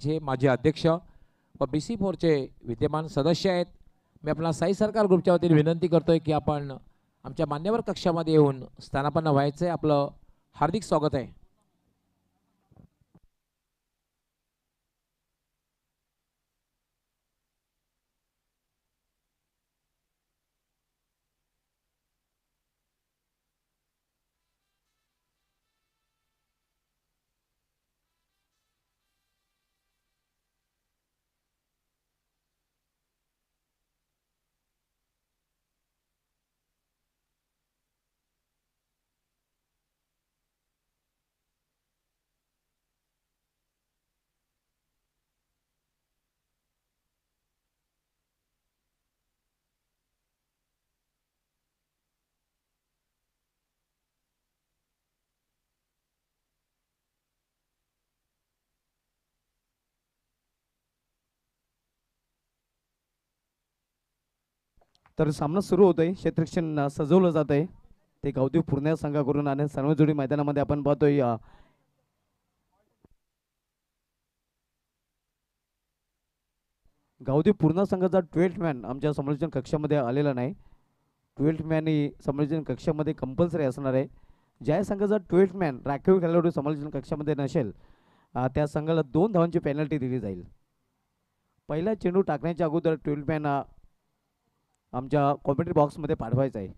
जे माजी अध्यक्ष व BC4चे विद्यमान सदस्य आहेत. मी आपला साई सरकार ग्रुपच्या वतीने विनंती करतोय की आपण आमच्या मान्यवर कक्षामध्ये येऊन स्थानापन्न व्हायचे. आपलं हार्दिक स्वागत आहे. तर सामना सुरू होतोय. क्षेत्ररक्षण सजवलं जात आहे. ते गावदेव पूर्ण संघाकडून आणि सर्व जोडी मैदानामध्ये आपण पाहतोय गावदेव पूर्ण संघाचा 12th मॅन आमच्या समालोचन कक्षामध्ये आलेला नाही. 12th मॅन ही समालोचन कक्षामध्ये कंपल्सरी असणार आहे. ज्या संघाचा 12th मॅन राखीव खेळाडू समालोचन कक्षामध्ये नसेल त्या संघाला 2 धावांची पेनल्टी दिली जाईल. पहिला चेंडू टाकण्याच्या अगोदर 12th मॅन आमच्या कॉमेंट्री बॉक्समध्ये पाठवायचा आहे.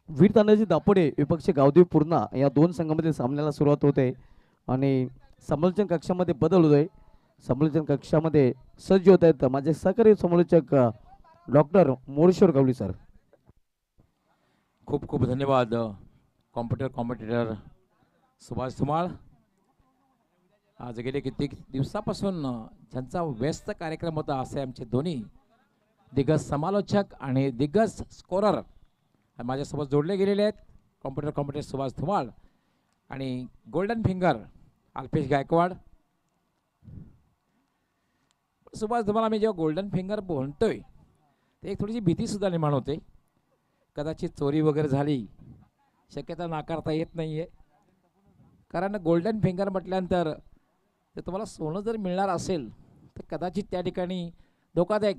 वीर तांदळाची दापोडे विपक्ष गावदेव पूर्णा या 2 संघामध्ये सामन्याला सुरुवात होते आणि समालोचन कक्षामध्ये बदल होतोय. समालोचन कक्षामध्ये सज्ज होत आहेत माझे सहकारी समालोचक डॉक्टर मोरेश्वर गवळी सर. खूप खूप धन्यवाद कॉम्पिटिटर सुभाष धुमाळ. आज गेले कित्येक दिवसापासून ज्यांचा व्यस्त कार्यक्रम होता असे आमचे दोन्ही दिग्गज समालोचक आणि दिग्गज स्कोरर माझ्यासोबत जोडले गेलेले आहेत. कॉम्पिटिटर सुभाष धुमाळ आणि गोल्डन फिंगर अल्पेश गायकवाड. सुभाष धुमाळ आम्ही जेव्हा गोल्डन फिंगर बोलतोय ते एक थोडीशी भीतीसुद्धा निर्माण होते. कदाचित चोरी वगैरे झाली शक्यता नाकारता येत नाही आहे. कारण गोल्डन फिंगर म्हटल्यानंतर ते तुम्हाला सोनं जर मिळणार असेल तर कदाचित त्या ठिकाणी धोकादायक.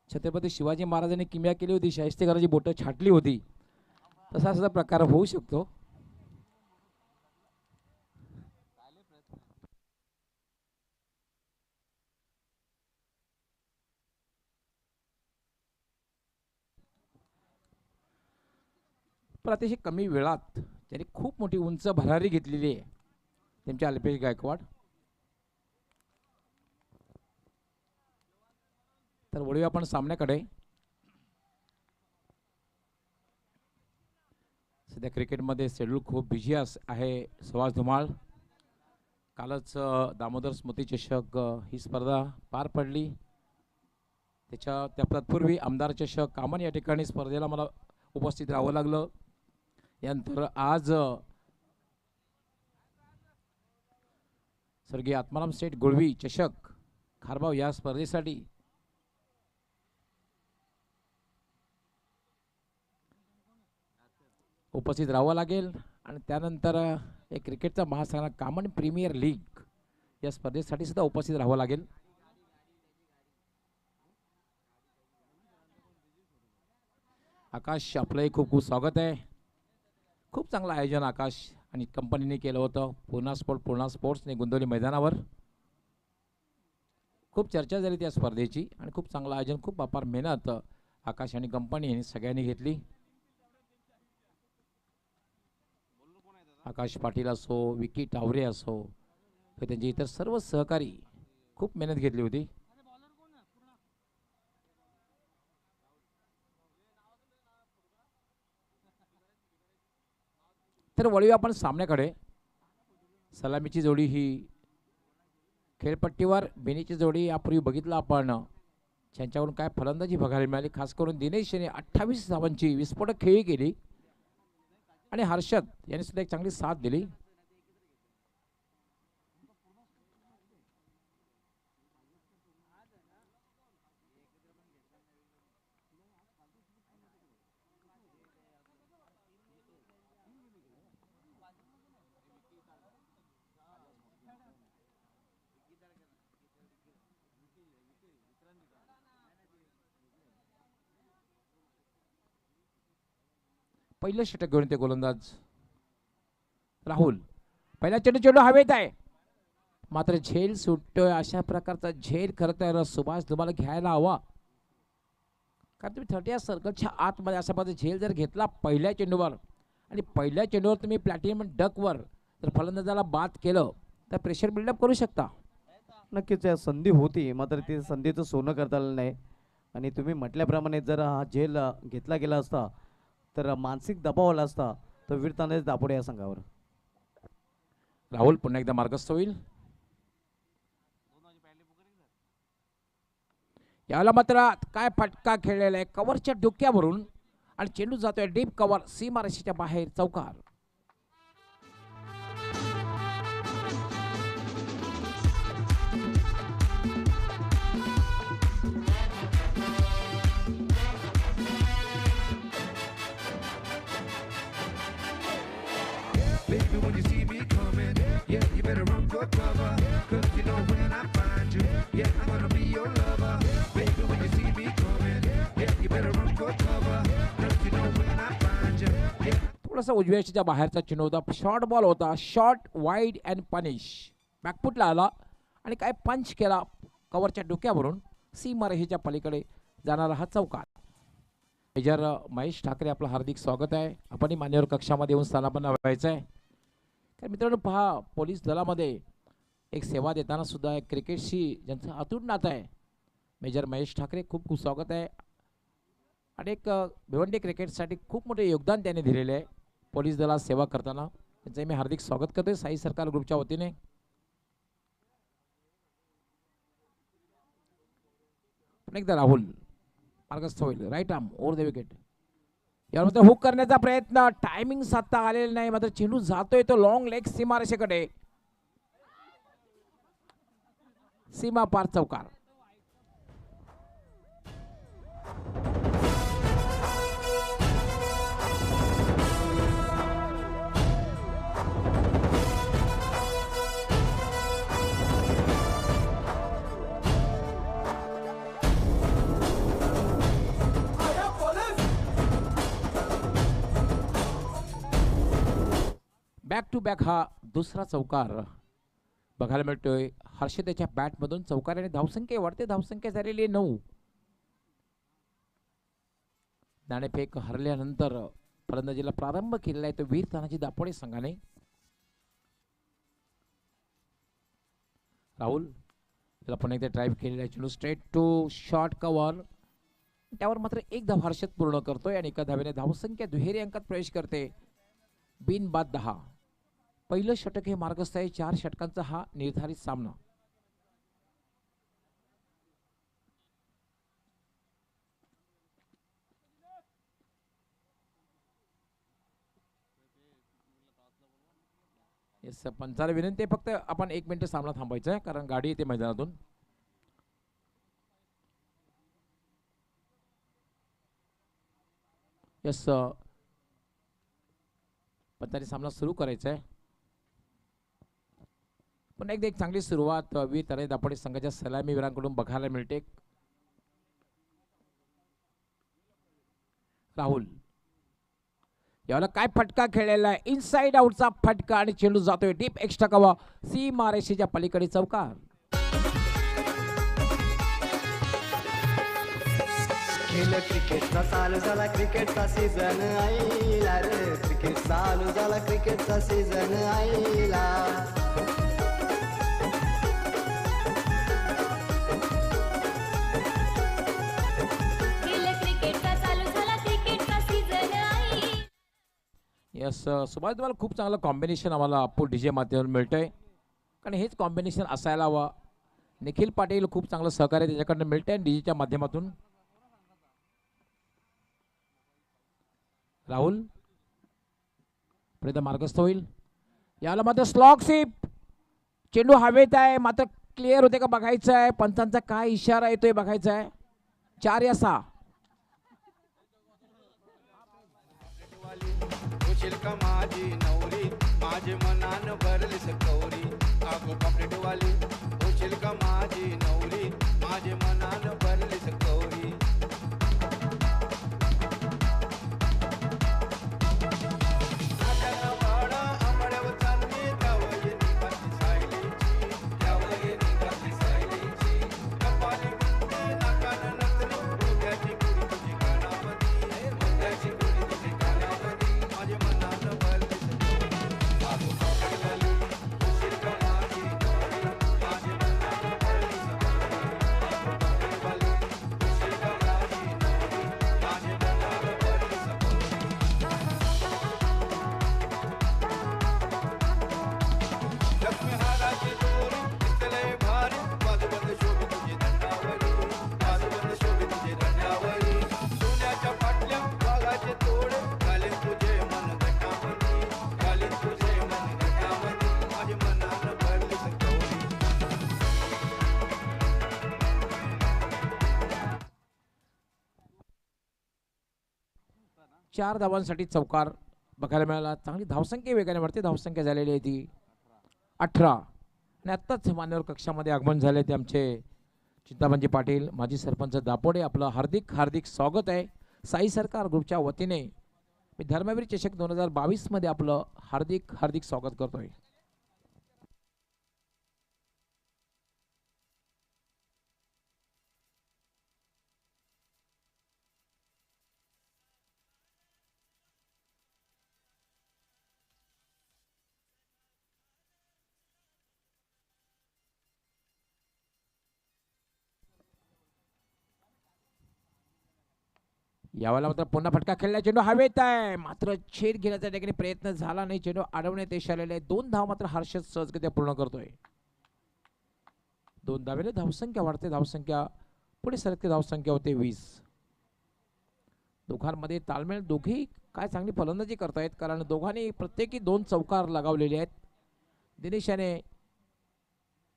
छत्रपती शिवाजी महाराजांनी किमया केली होती, शाहिस्तेखानाची बोटं छाटली होती, तसा सुद्धा प्रकार होऊ शकतो. पण अतिशय कमी वेळात त्यांनी खूप मोठी उंच भरारी घेतलेली आहे त्यांचे अल्पेश गायकवाड. तर वळूया आपण सामन्याकडे. सध्या क्रिकेटमध्ये शेड्यूल खूप बिझी आहे सुभाष धुमाळ. कालच दामोदर स्मृती चषक ही स्पर्धा पार पडली. त्या तत्पूर्वी आमदार चषक कामन या ठिकाणी स्पर्धेला मला उपस्थित राहावं लागलं. यानंतर आज स्वर्गीय आत्माराम सेठ गुळवी चषक खारबाव या स्पर्धेसाठी उपस्थित राहावं लागेल. आणि त्यानंतर एक क्रिकेटचा महासंघ कामन प्रीमियर लीग या स्पर्धेसाठी सुद्धा उपस्थित राहावं लागेल. आकाश आपलंही खूप खूप स्वागत आहे. खूप चांगलं आयोजन आकाश आणि कंपनीने केलं होतं. पूर्णा स्पोर्ट्सने गुंदोली मैदानावर खूप चर्चा झाली त्या स्पर्धेची आणि खूप चांगलं आयोजन, खूप अपार मेहनत आकाश आणि कंपनी सगळ्यांनी घेतली. आकाश पाटील असो, विकी टावरे असो, तर त्यांचे इतर सर्व सहकारी खूप मेहनत घेतली होती. तर वळूया आपण सामन्याकडे. सलामीची जोडी ही खेळपट्टीवर बेनीची जोडी यापूर्वी बघितलं आपण, त्यांच्याकडून काय फलंदाजी बघायला मिळाली. खास करून दिनेश याने 28 धावांची विस्फोटक खेळी केली आणि हर्षद यांनी सुद्धा एक चांगली साथ दिली. पहिलं षटक घेऊन ते गोलंदाज राहुल. पहिला चेंडू हवेत आहे, मात्र झेल सुटतोय. अशा प्रकारचा झेल खरं तर सुभाष तुम्हाला घ्यायला हवा, कारण तुम्ही 30 सर्कलच्या आतमध्ये अशा पद्धतीने झेल जर घेतला पहिल्या चेंडूवर आणि पहिल्या चेंडूवर तुम्ही प्लॅटिनम डकवर जर फलंदाजाला बाद केलं तर प्रेशर बिल्डअप करू शकता. नक्कीच या संधी होती, मात्र ते संधीचं सोनं करता आलं नाही. आणि तुम्ही म्हटल्याप्रमाणे जर हा झेल घेतला गेला असता तर मानसिक दबाव आला असता तर वीरतानाच दापोडे या संघावर. राहुल पुन्हा एकदा मार्गस्थ होईल. याला मात्र काय फटका खेळलेला आहे कव्हरच्या डोक्यावरून आणि चेंडू जातोय डीप कव्हर सीमारेषेच्या बाहेर चौकार. Baby, when you see me coming, yeah, you better run for cover. Cause you know when I find you, yeah, I'm gonna be your lover. Baby, when you see me coming, yeah, you better run for cover. Cause you know when I find you, yeah. थोडासा उजव्या रेषेच्या बाहेरचा चेंडू होता, short ball होता, short wide and punish. बॅकफुटला आला आणि काय पंच केला कव्हरच्या डोक्यावरून सीमारेषेच्या पलीकडे जाणारा हा चौकार. मेजर महेश ठाकरे आपलं हार्दिक स्वागत आहे. आपणही मान्यवर कक्षामध्ये येऊन स्थानापन्न व्हायचं आहे. तर मित्रांनो पहा, पोलीस दलामध्ये एक सेवा देताना सुद्धा एक क्रिकेटशी ज्यांचं अतूट नातं आहे मेजर महेश ठाकरे, खूप खूप स्वागत आहे. आणि एक भिवंडी क्रिकेटसाठी खूप मोठे योगदान त्यांनी दिलेले आहे पोलीस दलात सेवा करताना. त्यांचं मी हार्दिक स्वागत करतोय साई सरकार ग्रुपच्या वतीने. पुन्हा एकदा राहुल मार्गस्थ होईल, right arm over the wicket. यावर मात्र हुक करण्याचा प्रयत्न, टायमिंग साधता आलेला नाही, मात्र चेंडू जातोय तो लॉंग लेग सीमारेषेकडे, सीमा पार चौकार. बॅक टू बॅक हा दुसरा चौकार बघायला मिळतोय. हर्षदेच्या बॅटमधून चौकाराने धावसंख्या वाढते, धावसंख्या झालेली आहे 9. नाणेफेक हरल्यानंतर फलंदाजीला प्रारंभ केलेला आहे तो वीर तानाजी दापोडे संघाने. राहुल याला पुन्हा एकदा ड्राईव्ह केलेला आहे, चेंडू स्ट्रेट टू शॉर्ट कव्हर, त्यावर मात्र एक धाव हर्षद पूर्ण करतोय आणि एका धावेने धावसंख्या दुहेरी अंकात प्रवेश करते. बिन बाद 10. पहिलं षटक हे मार्गस्थ आहे. 4 षटकांचा हा निर्धारित सामना. येस, पंचाला विनंती आहे फक्त आपण 1 मिनिट सामना थांबायचा आहे कारण गाडी येते मैदानातून. येस, पंचाने सामना सुरू करायचा आहे. पुन्हा एकदा एक चांगली सुरुवात वीर तानाजी दापोडे संघाच्या सलामीवीरांकडून बघायला मिळते. राहुल याला काय फटका खेळलेला आहे, इनसाइड आउटचा फटका आणि चेंडू जातोय डीप एक्स्ट्रा कव्हर सीमारेषेच्या पलीकडे चौकार. खेळ क्रिकेटचा चालू झाला, क्रिकेटचा सीझन आईला रे, क्रिकेट चालू झाला, क्रिकेटचा सीझन आईला. यस, सुभाष तुम्हाला खूप चांगलं कॉम्बिनेशन आम्हाला अप्पू डीजे माध्यमातून मिळतंय, कारण हेच कॉम्बिनेशन असायला हवं. निखिल पाटील खूप चांगलं सहकार्य त्याच्याकडनं मिळतंय डीजीच्या माध्यमातून. राहुल प्रयत्न मार्गस्थ होईल. याला मात्र स्लॉग सीप चेंडू हवेत आहे मात्र क्लिअर होते का बघायचं आहे. पंचांचा काय इशारा येतोय बघायचा आहे. 4 या 6. होशील का माझी नवरी माझे मनान भरली सकवरी अगो पॉकेट वाली होशील का माझी नवरी माझे मनान भरली सकवरी चार धावांसाठी चौकार बघायला मिळाला. चांगली धावसंख्या वेगाने वाढते. धावसंख्या झालेली आहे ती 18. आणि आत्ताच मान्यवर कक्षामध्ये आगमन झाले ते आमचे चिंतामणजी पाटील माजी सरपंच दापोडे. आपलं हार्दिक हार्दिक स्वागत आहे. साई सरकार ग्रुपच्या वतीने मी धर्मवीर चषक 2022 मध्ये आपलं हार्दिक हार्दिक स्वागत करतोय. यावेळेला मात्र पुन्हा फटका खेळला. चेंडू हवेत आहे मात्र छेद घेण्याचा ठिकाणी प्रयत्न झाला नाही. चेंडू अडवण्यात यश आलेले आहे. 2 धाव मात्र हर्षद सहजगत्या पूर्ण करतोय. 2 धावेने धावसंख्या वाढते. धावसंख्या पुढे सरकते. धावसंख्या होते 20. दोघांमध्ये ताळमेळ. दोघेही काय चांगली फलंदाजी करतायत कारण दोघांनी प्रत्येकी 2 चौकार लगावलेले आहेत. दिनेश याने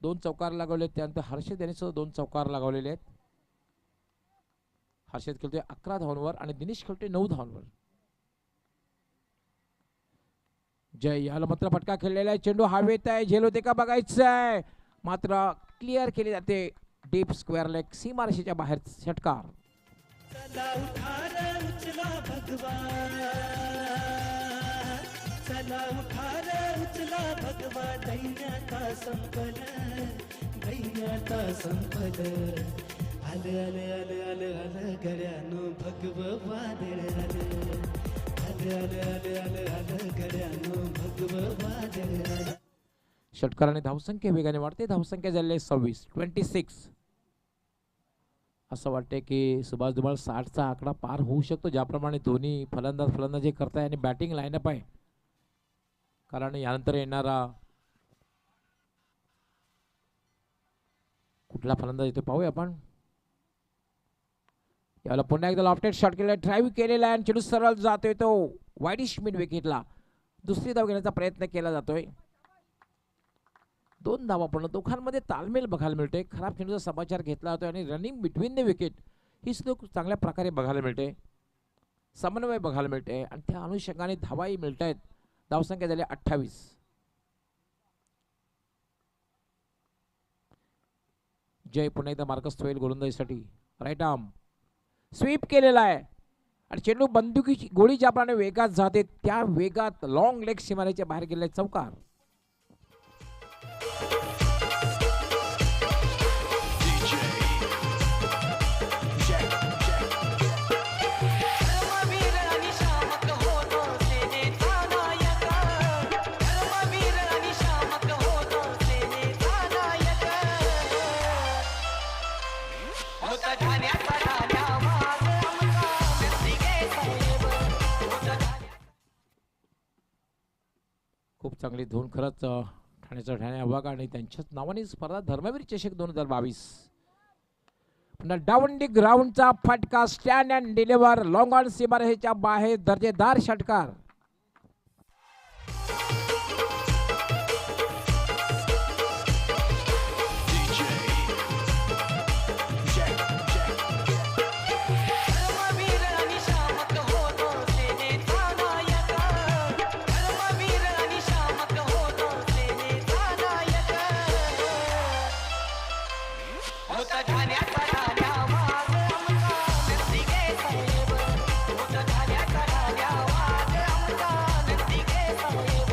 2 चौकार लगावले. त्यानंतर हर्षद याने सुद्धा 2 चौकार लगावलेले आहेत. हर्षद खेळतोय 11 धावांवर आणि दिनेश खेळतोय 9 धावांवर. जय याला मात्र फटका खेळलेला आहे. चेंडू हवेत आहे. झेल होते का बघायचं आहे मात्र क्लिअर केली जाते. डीप स्क्वेअर लेग सीमारेषेच्या बाहेर षटकार. चला उठा रे उचला भगवान चला उठा रे उचला भगवान दैन्याचा संपल दैन्याचा संपल आलं आलं आलं आलं आलं गड्यानो भगव वादळ आलं आलं आलं आलं आलं आलं गड्यानो भगव वादळ आलं. षटकाराने धावसंख्या वेगाने वाढते. धावसंख्या झालेली आहे 26. असं वाटतंय की सुभाष धुमाळ 60चा आकडा पार होऊ शकतो. ज्याप्रमाणे दोन्ही फलंदाजी करताय आणि बॅटिंग लाईनअप आहे. कारण यानंतर येणारा कुठला फलंदाज येतो पाहूया आपण. याला पुन्हा एकदा लॉफ्टेड शॉट केला. ड्राईव्ह केलेला आहे आणि चेंडू सरळ जातोय तो वाईडिश मिड विकेटला. दुसरी धाव घेण्याचा प्रयत्न केला जातोय. 2 धावा पण दोघांमध्ये तालमेल बघायला मिळते. खराब चेंडूचा समाचार घेतला जातोय आणि रनिंग बिटवीन द विकेट ही सुद्धा चांगल्या प्रकारे बघायला मिळते. समन्वय बघायला मिळते आणि त्या अनुषंगाने धावाही मिळत आहेत. धावसंख्या झाली 28. जय पुन्हा एकदा मार्कस होईल गोलंदाजीसाठी. राईट आर्म स्वीप केलेला आहे आणि चेंडू बंदुकीची गोळी ज्याप्रमाणे वेगात जाते त्या वेगात लॉंग लेग सीमारेच्या बाहेर गेलेला चौकार. खूप चांगली धून खरंच ठाण्याचा ठाणे आव्हाग आणि त्यांच्याच नावाने स्पर्धा धर्मवीर चषक 2022. पुन्हा डावंडी ग्राउंडचा फटका stand and deliver long on सीमारेषेच्या बाहेर दर्जेदार षटकार. धर्मवीर आणि शामक होतो सेनेचा नायक. धर्मवीर आणि शामक होतो सेनेचा नायक. होत ठाण्याचा ठाण्या वाघ आमचा नंदिगे साहेब. होत ठाण्याचा ठाण्या वाघ आमचा नंदिगे साहेब.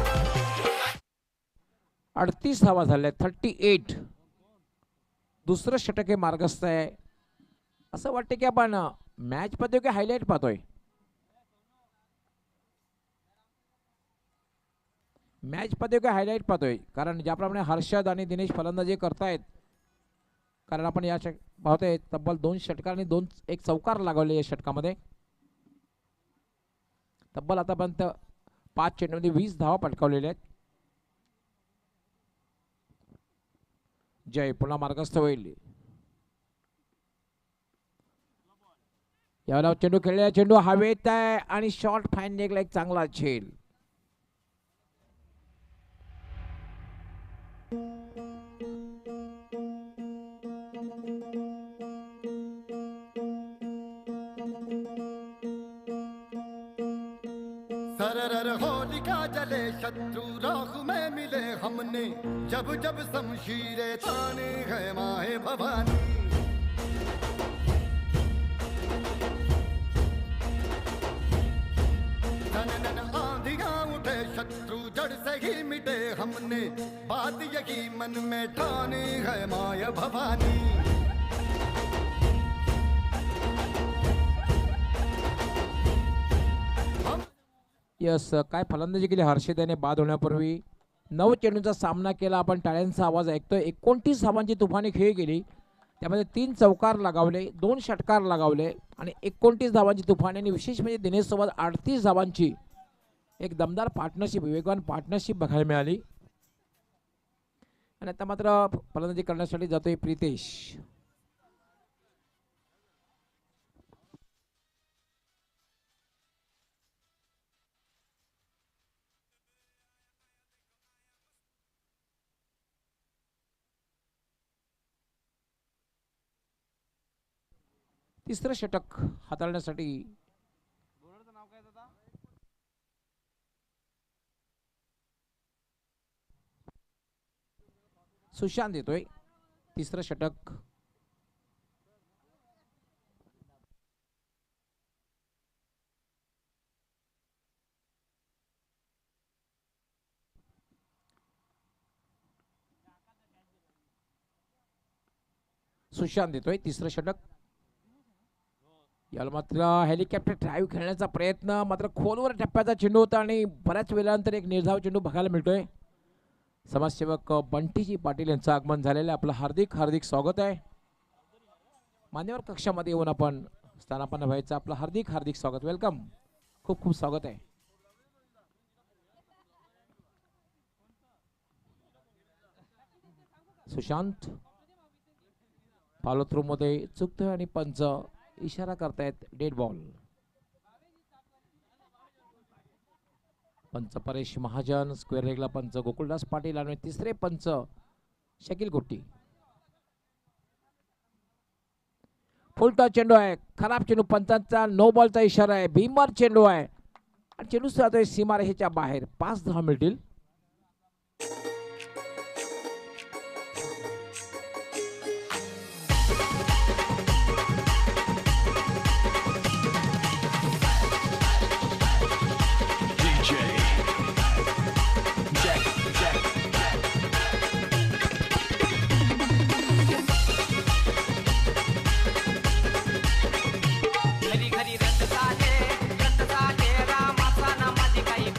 38 धावा झाल्या 38. दुसरं षटक हे मार्गस्थ आहे. असं वाटतं की आपण मॅच पाहतोय की हायलाइट पाहतोय. मॅच पाहतोय की हायलाइट पाहतोय, कारण ज्याप्रमाणे हर्षद आणि दिनेश फलंदाजी करतायत, कारण आपण या पाहतोय तब्बल 2 षटकार आणि 1 चौकार लागवले या षटकामध्ये. तब्बल आतापर्यंत 5 चेंडूमध्ये 20 धावा पटकावलेल्या आहेत. जय पुन्हा मार्गस्थ होईल. यावेळेला चेंडू खेळलेला चेंडू हवेत आहे आणि शॉर्ट फाईन निघला एक चांगला झेल. सरर होलिका जले शत्रु राह में मिले हमने जब जब शमशीरे ताने है माहे भवानी नन आंधियां उठे शत्रु जड़ से ही मिटे हमने बात यही मन में ठानी है माया भवानी. यस काय फलंदाजी केली हर्षद याने बाद होण्यापूर्वी. 9 चेंडूंचा सामना केला. आपण टाळ्यांचा आवाज ऐकतोय. 29 धावांची तुफानी खेळ केली. त्यामध्ये 3 चौकार लगावले, 2 षटकार लगावले आणि 29 धावांची तुफानी. आणि विशेष म्हणजे दिनेश सोबत 38 धावांची एक दमदार पार्टनरशिप, वेगवान पार्टनरशिप बघायला मिळाली. आणि आता मात्र फलंदाजी करण्यासाठी जातोय प्रितेश. तिसरं षटक हाताळण्यासाठी सुशांत येतोय. तिसरं षटक सुशांत येतोय. तिसरं षटक. याला मात्र हेलिकॉप्टर ड्राईव्ह खेळण्याचा प्रयत्न, मात्र खोलवर टप्प्याचा चेंडू होता आणि बऱ्याच वेळानंतर एक निर्धाव चेंडू बघायला मिळतोय. समाजसेवक बंटीजी पाटील यांचं आगमन झालेलं आहे. आपलं हार्दिक हार्दिक स्वागत आहे. मान्यवर कक्षामध्ये येऊन आपण स्थानापन्न व्हायचं. आपलं हार्दिक हार्दिक स्वागत. वेलकम. खूप खूप स्वागत आहे. सुशांत फॉलो थ्रू मध्ये चुकतोय आणि पंच इशारा करतायत डेड बॉल. पंच परेश महाजन, स्क्वेअर रेगला पंच गोकुलदास पाटील आणि तिसरे पंच शकील गुट्टी. फुलटॉस चेंडू आहे. खराब चेंडू. पंचांचा नो बॉलचा इशारा आहे. भीमर चेंडू आहे आणि चेंडू जातोय सीमारेषेच्या बाहेर. 5 धावा मिळतील. घरी घरी रक्त साठे रामाचा नामाची काही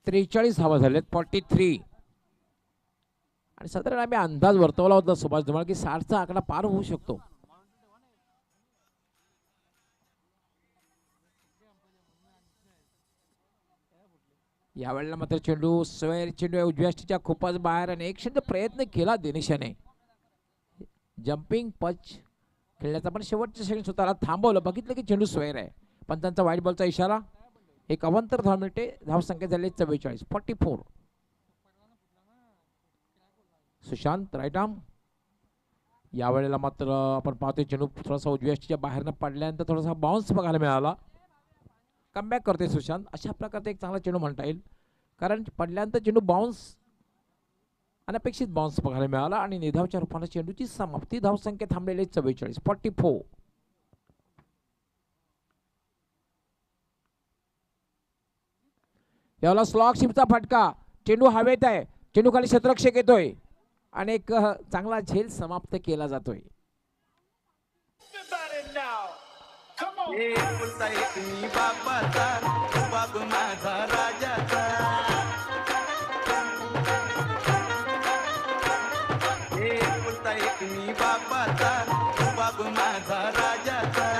43 धावा झालेत. 43. आणि साधारण आम्ही अंदाज वर्तवला होता सुभाष धुमाळ की 60चा आकडा पार होऊ शकतो. यावेळेला मात्र चेंडू स्वैर चेंडू आहे उजव्या यष्टीच्या खूपच बाहेर आणि एक क्षण प्रयत्न केला दिनेशाने. जम्पिंग पच खेळण्याचा पण शेवटच्या क्षणी स्वतःला थांबवलं. बघितलं की चेंडू स्वैर आहे पण त्यांचा वाईट बॉलचा इशारा. एक अवंतर धाव मिळते. धावसंख्या झाली 44 44. Sushant right arm. यावेळेला मात्र आपण पाहतोय चेंडू थोडासा उजव्या यष्टीच्या बाहेरनं पडल्यानंतर थोडासा बाउन्स बघायला मिळाला. कमबॅक करते सुशांत. अशा प्रकारचा एक चांगला चेंडू म्हणता येईल कारण पडल्यानंतर चेंडू बाउन्स अनपेक्षित बाउन्स बघायला मिळाला आणि निधावच्या रूपाने चेंडूची समाप्ती. धावसंख्या थांबलेली 44 44. याला स्लॉग शिपचा फटका. चेंडू हवेत आहे. चेंडू खाली क्षेत्ररक्षक येतोय आणि एक चांगला झेल समाप्त केला जातोय. एकुलता एक मी बापाचा, बाप माझा राजाचा. एकुलता एक मी बापाचा, बाप माझा राजाचा.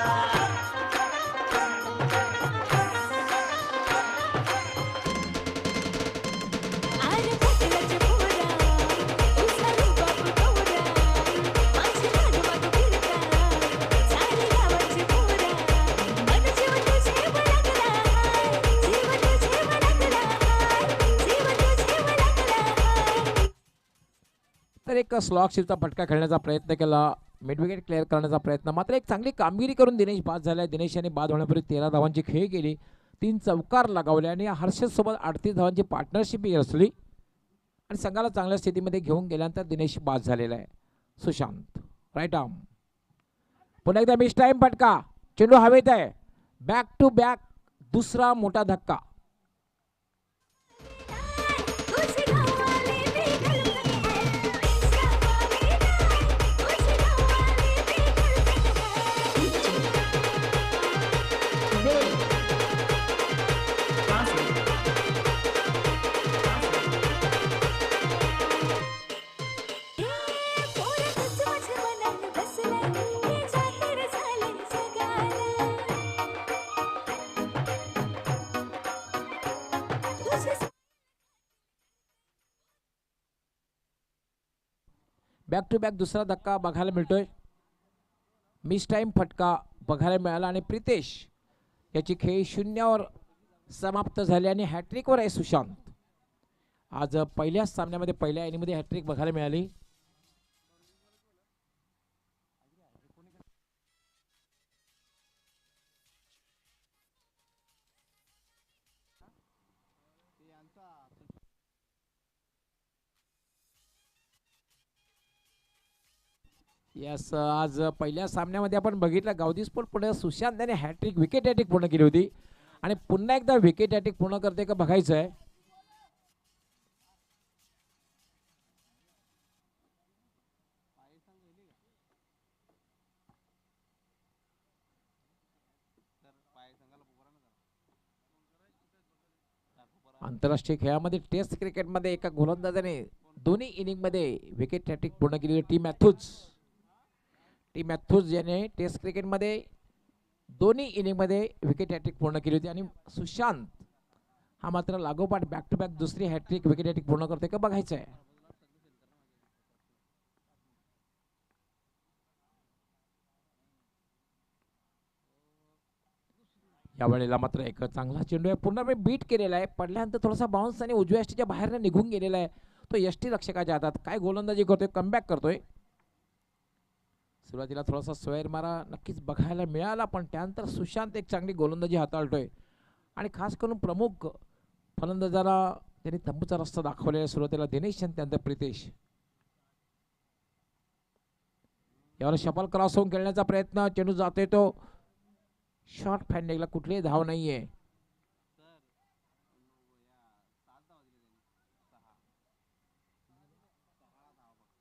तर एक स्लॉग शिपचा फटका खेळण्याचा प्रयत्न केला. मिड विकेट क्लिअर करण्याचा प्रयत्न. मात्र एक चांगली कामगिरी करून दिनेश बाद झाला. दिनेशाने बाद होण्यापूर्वी 13 धावांची खेळी केली. 3 चौकार लगावले आणि हर्षद सोबत 38 धावांची पार्टनरशिप असली आणि संघाला चांगल्या स्थितीमध्ये घेऊन गेल्यानंतर दिनेश बाद झालेला आहे. Sushant right arm. पुन्हा एकदा मिस टाइम फटका. चेंडू हवेत आहे. बॅक टू बॅक दुसरा मोठा धक्का. बॅक टू बॅक दुसरा धक्का बघायला मिळतोय. मिस टाइम फटका बघायला मिळाला आणि प्रितेश याची खेळी 0वर समाप्त झाली आणि हॅट्रिकवर आहे सुशांत. आज पहिल्याच सामन्यामध्ये पहिल्या इनिंगमध्ये हॅट्रिक बघायला मिळाली. यस आज पहिल्या सामन्यामध्ये आपण बघितलं गावदी स्पोर्ट पुणे सुशांत याने हॅट्रिक विकेट हॅट्रिक पूर्ण केली होती आणि पुन्हा एकदा विकेट हॅट्रिक पूर्ण करते का बघायचं आहे. आंतरराष्ट्रीय खेळामध्ये टेस्ट क्रिकेटमध्ये एका गोलंदाजाने दोन्ही इनिंगमध्ये विकेट हॅट्रिक पूर्ण केली. टी मॅथ्यूज याने टेस्ट क्रिकेटमध्ये दोन्ही इनिंगमध्ये विकेट हॅट्रिक पूर्ण केली होती आणि सुशांत हा मात्र लागोपाठ बॅक टू बॅक दुसरी हॅट्रिक विकेट हॅट्रिक पूर्ण करते का बघायचं आहे. यावेळेला मात्र एक चांगला चेंडू आहे. पूर्ण बीट केलेला आहे. पडल्यानंतर थोडासा बाउन्स आणि उजव्या यष्टीच्या बाहेर निघून गेलेला आहे. तो यष्टी रक्षकाच्या हातात. काय गोलंदाजी करतोय. कमबॅक करतोय. सुरुवातीला थोडासा स्वैर मारा नक्कीच बघायला मिळाला पण त्यानंतर सुशांत एक चांगली गोलंदाजी हाताळतोय आणि खास करून प्रमुख फलंदाजाला त्यांनी तंबूचा रस्ता दाखवलेला. सुरुवातीला दिनेश आणि त्यानंतर प्रितेश. यावर शफल क्रॉस होऊन खेळण्याचा प्रयत्न. चेंडू जातोय तो शॉर्ट फॅन्डिंगला. कुठलीही धाव नाहीये.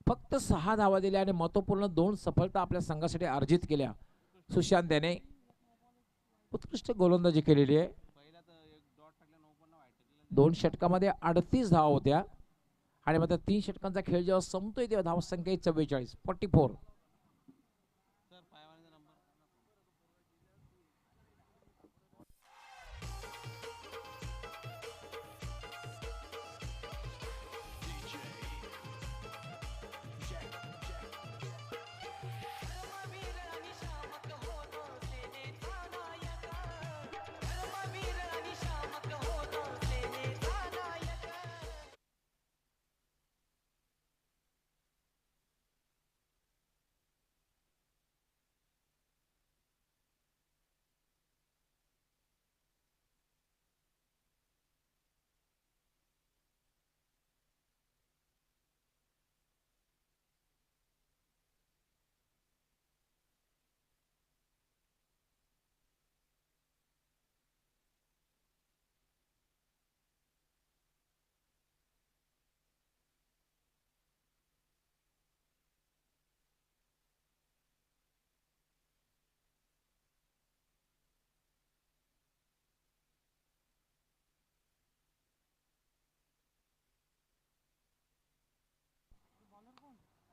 फक्त 6 धावा दिल्या आणि महत्वपूर्ण 2 सफलता आपल्या संघासाठी अर्जित केल्या. सुशांत याने उत्कृष्ट गोलंदाजी केलेली आहे. 2 षटकामध्ये 38 धावा होत्या आणि मात्र 3 षटकांचा खेळ जेव्हा संपतोय तेव्हा धावसंख्या 44 44.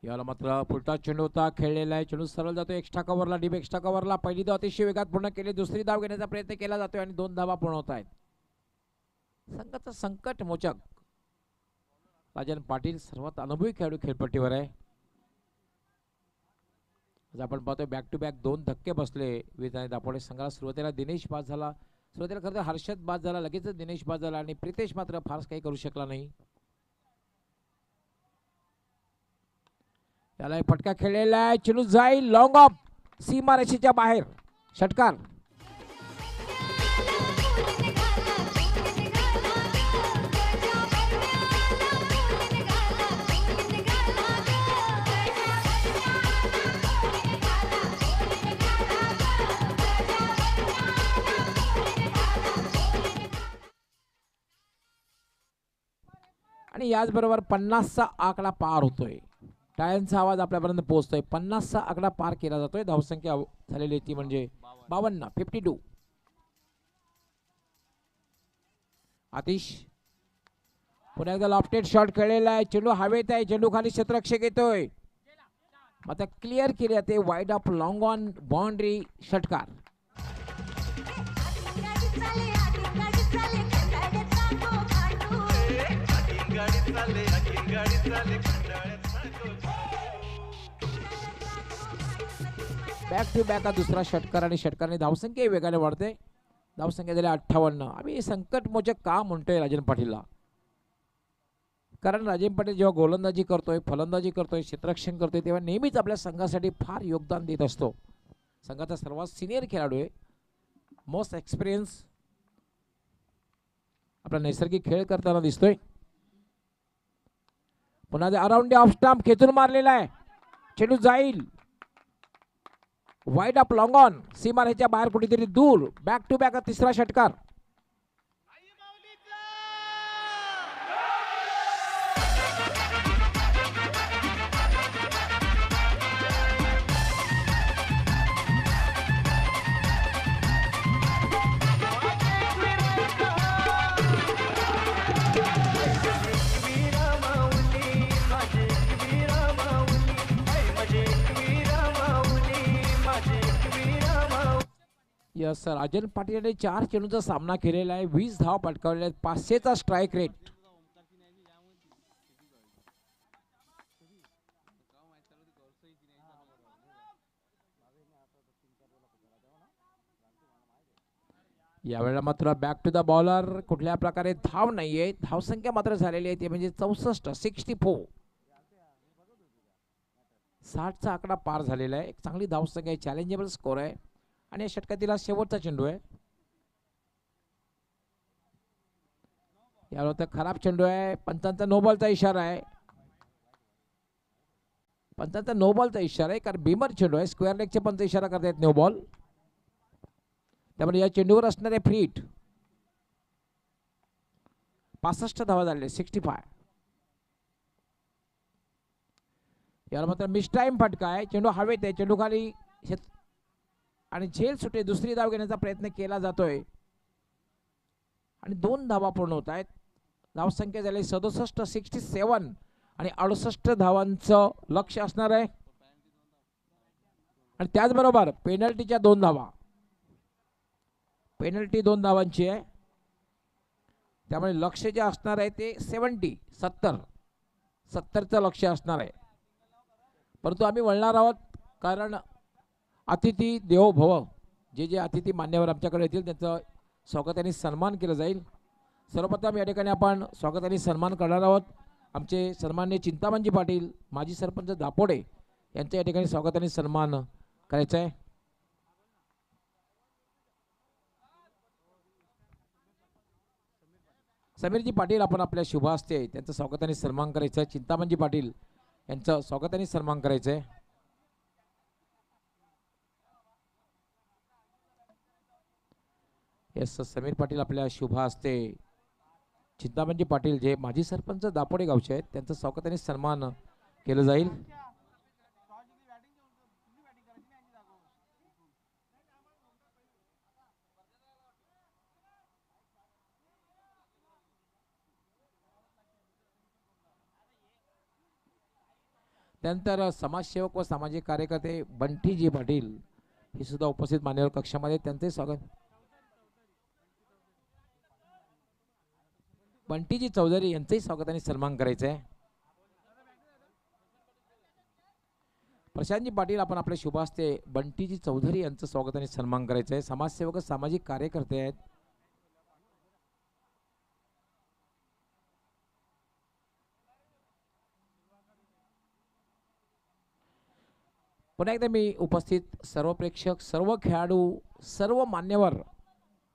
याला मात्र पुलटा चेंडू होता खेळलेला आहे. चेंडू सरळ जातो एक्स्ट्रा कव्हरला, डीप एक्स्ट्रा कव्हरला. पहिली धाव अतिशय वेगात पूर्ण केली, दुसरी धाव घेण्याचा प्रयत्न केला जातोय आणि 2 धावा पूर्ण होत आहेत. संघाचं संकट मोचक राजन पाटील सर्वात अनुभवी खेळाडू खेळपट्टीवर आहे. आज आपण पाहतोय बॅक टू बॅक 2 धक्के बसले विजय आणि दापोडे संघाला. सुरुवातीला दिनेश बाद झाला, सुरुवातीला खरं तर हर्षद बाद झाला, लगेचच दिनेश बाद झाला आणि प्रितेश मात्र फारच काही करू शकला नाही. त्याला एक फटका खेळलेला आहे, चेंडू जाईल लॉंग ऑफ, सीमारेषेच्या बाहेर, षटकार. आणि याचबरोबर 50चा आकडा पार होतोय. टाळ्यांचा आवाज आपल्यापर्यंत पोहोचतोय. 50चा आकडा पार केला जातोय. धावसंख्या झालेली ती म्हणजे 52, 52. आतिश पुन्हा एकदा लॉफ्टेड शॉट खेळलेला आहे, चेंडू हवेत आहे, चेंडू खाली क्षेत्ररक्षक येतोय, आता क्लिअर केले ते wide of long on boundary, षटकार. बॅक टू बॅक हा दुसरा षटकार आणि षटकाराने धावसंख्या वेगाने वाढते. धावसंख्या झाली 58. आम्ही संकटमोचक का म्हणतोय राजन पाटीलला, कारण राजन पाटील जेव्हा गोलंदाजी करतोय, फलंदाजी करतोय, क्षेत्ररक्षण करतोय, तेव्हा नेहमीच आपल्या संघासाठी फार योगदान देत असतो. संघाचा सर्वात सिनियर खेळाडू आहे, मोस्ट एक्सपिरियन्स आपला नैसर्गिक खेळ करताना दिसतोय. पुन्हा अराउंड ऑफ स्टंप खेचून मारलेला आहे, चेंडू जाईल वाईड ऑफ लॉंग ऑन, सीमारेषेच्या बाहेर कुठेतरी दूर. बॅक टू बॅक तिसरा षटकार. यस सर, राजन पाटील यांनी 4 चेंडूंचा सामना केलेला आहे, 20 धाव पटकावलेल्या आहेत, 500चा स्ट्राईक रेट. यावेळेला मात्र बॅक टू द बॉलर, कुठल्या प्रकारे धाव नाहीये, धावसंख्या मात्र झालेली आहे ते म्हणजे 64, 64. 60चा आकडा पार झालेला आहे. एक चांगली धावसंख्या आहे, चॅलेंजेबल स्कोर आहे आणि या षटकातील शेवटचा चेंडू आहे. यावर तर खराब चेंडू आहे, पंचांचा नो बॉलचा इशारा आहे, पंचांचा नो बॉलचा इशारा आहे, कारण बीमर चेंडू आहे, स्क्वेअर लेगचे पंच इशारा करतायत नो बॉल, त्यामुळे या चेंडूवर असणारे फ्री हिट. 65 धावा झाले, 65. याला मात्र मिस टाइम फटका आहे, चेंडू हवेत आहे, चेंडू खाली आणि झेल सुटे, दुसरी धाव घेण्याचा प्रयत्न केला जातोय आणि 2 धावा पूर्ण होत आहेत. धावसंख्या झाली 67, 67 आणि 68 धावांचं लक्ष असणार आहे आणि त्याचबरोबर पेनल्टीच्या 2 धावा, पेनल्टी 2 धावांची आहे, त्यामुळे लक्ष जे असणार आहे ते 70चं लक्ष असणार आहे. परंतु आम्ही वळणार आहोत, कारण अतिथी देवो भव, जे अतिथी मान्यवर आमच्याकडे येतील त्यांचं स्वागत आणि सन्मान केलं जाईल. सर्वप्रथम या ठिकाणी आपण स्वागत आणि सन्मान करणार आहोत. आमचे सन्माननीय चिंतामणजी पाटील, माजी सरपंच दापोडे यांच्या या ठिकाणी स्वागत आणि सन्मान करायचा आहे. समीरजी पाटील आपण आपल्या शुभ हस्ते त्यांचं स्वागत आणि सन्मान करायचं आहे. चिंतामणजी पाटील यांचं स्वागत आणि सन्मान करायचं आहे. यस, समीर पाटील आपल्या शुभ हस्ते चिंतामणजी पाटील जे माजी सरपंच दापोडे गावचे आहेत त्यांचं स्वागत आणि सन्मान केलं जाईल. त्यानंतर समाजसेवक व सामाजिक कार्यकर्ते बंटीजी पाटील हे सुद्धा उपस्थित मान्यवर कक्षामध्ये, त्यांचे स्वागत. बंटीजी चौधरी यांचंही स्वागत आणि सन्मान करायचं आहे. प्रशांतजी पाटील आपण आपल्या शुभ हस्ते बंटीजी चौधरी यांचं स्वागत आणि सन्मान करायचं आहे. समाजसेवक सामाजिक कार्यकर्ते आहेत. पुन्हा एकदा मी उपस्थित सर्व प्रेक्षक, सर्व खेळाडू, सर्व मान्यवर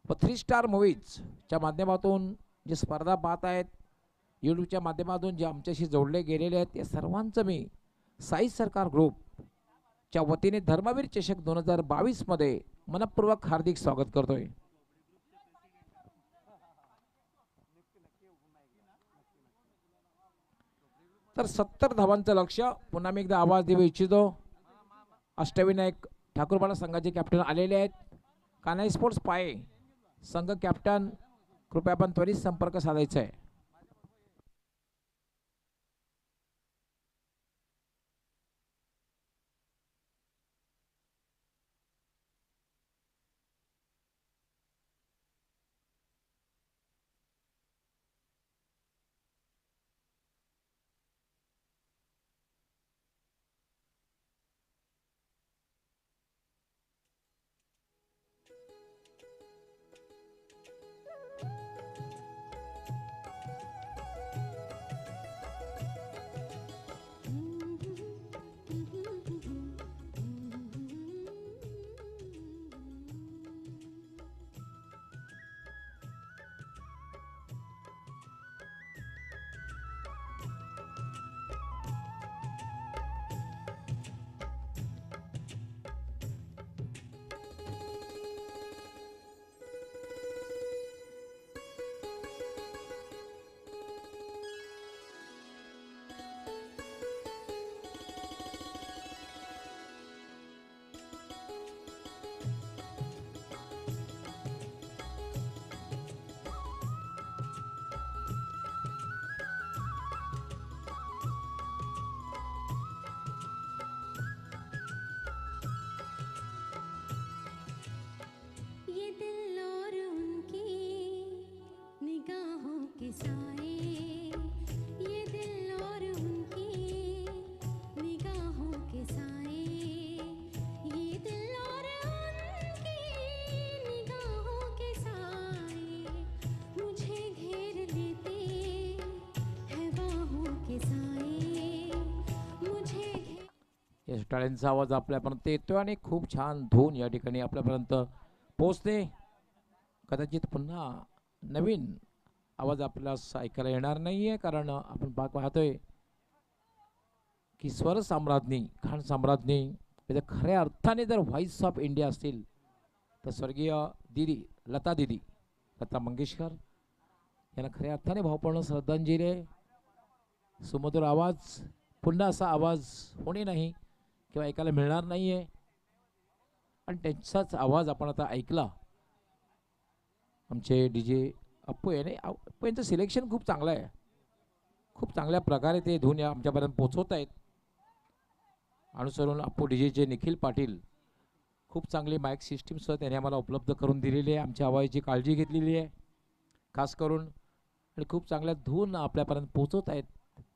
व 3 स्टार मूव्हीजच्या माध्यमातून जे स्पर्धा पाहत आहेत, यूट्यूबच्या माध्यमातून जे आमच्याशी जोडले गेलेले आहेत, या सर्वांचं मी साई सरकार ग्रुपच्या वतीने धर्मवीर चषक 2022 मध्ये मनपूर्वक हार्दिक स्वागत करतोय. तर 70 धावांचं लक्ष्य. पुन्हा मी एकदा आवाज देऊ इच्छितो. अष्टविनायक ठाकूरपाडा संघाचे कॅप्टन आलेले आहेत. कान्हाई स्पोर्ट्स पाये संघ कॅप्टन, कृपया आपण त्वरित संपर्क साधायचा आहे. ये दिल और उनकी निगाहों के साए, ये दिल और उनकी निगाहों के साए, ये दिल और उनकी निगाहों के साए मुझे घेर लेते हैं बाहों के साए, मुझे या टाळ्यांचा आवाज आपल्यापर्यंत येतोय आणि खूप छान धून या ठिकाणी आपल्यापर्यंत पोचते. कदाचित पुन्हा नवीन आवाज आपल्याला ऐकायला येणार नाहीये, कारण आपण पाहतोय की स्वर साम्राज्ञी, खान साम्राज्ञी म्हणजे खऱ्या अर्थाने जर व्हॉइस ऑफ इंडिया असतील तर स्वर्गीय दिदी लता मंगेशकर यांना खऱ्या अर्थाने भावपूर्ण श्रद्धांजली आहे. सुमधुर आवाज, पुन्हा असा आवाज होणे नाही किंवा ऐकायला मिळणार नाहीये, आणि त्यांचाच आवाज आपण आता ऐकला. आमचे DJ अप्पू याने, अप्पू यांचं सिलेक्शन खूप चांगलं आहे. खूप चांगल्या प्रकारे ते धून आमच्यापर्यंत पोचवत आहेत. अनुसरून अप्पू DJचे निखिल पाटील खूप चांगली माईक सिस्टीम सुद्धा त्याने आम्हाला उपलब्ध करून दिलेली आहे. आमच्या आवाजाची काळजी घेतलेली आहे खास करून, आणि खूप चांगल्या धून आपल्यापर्यंत पोचवत आहेत.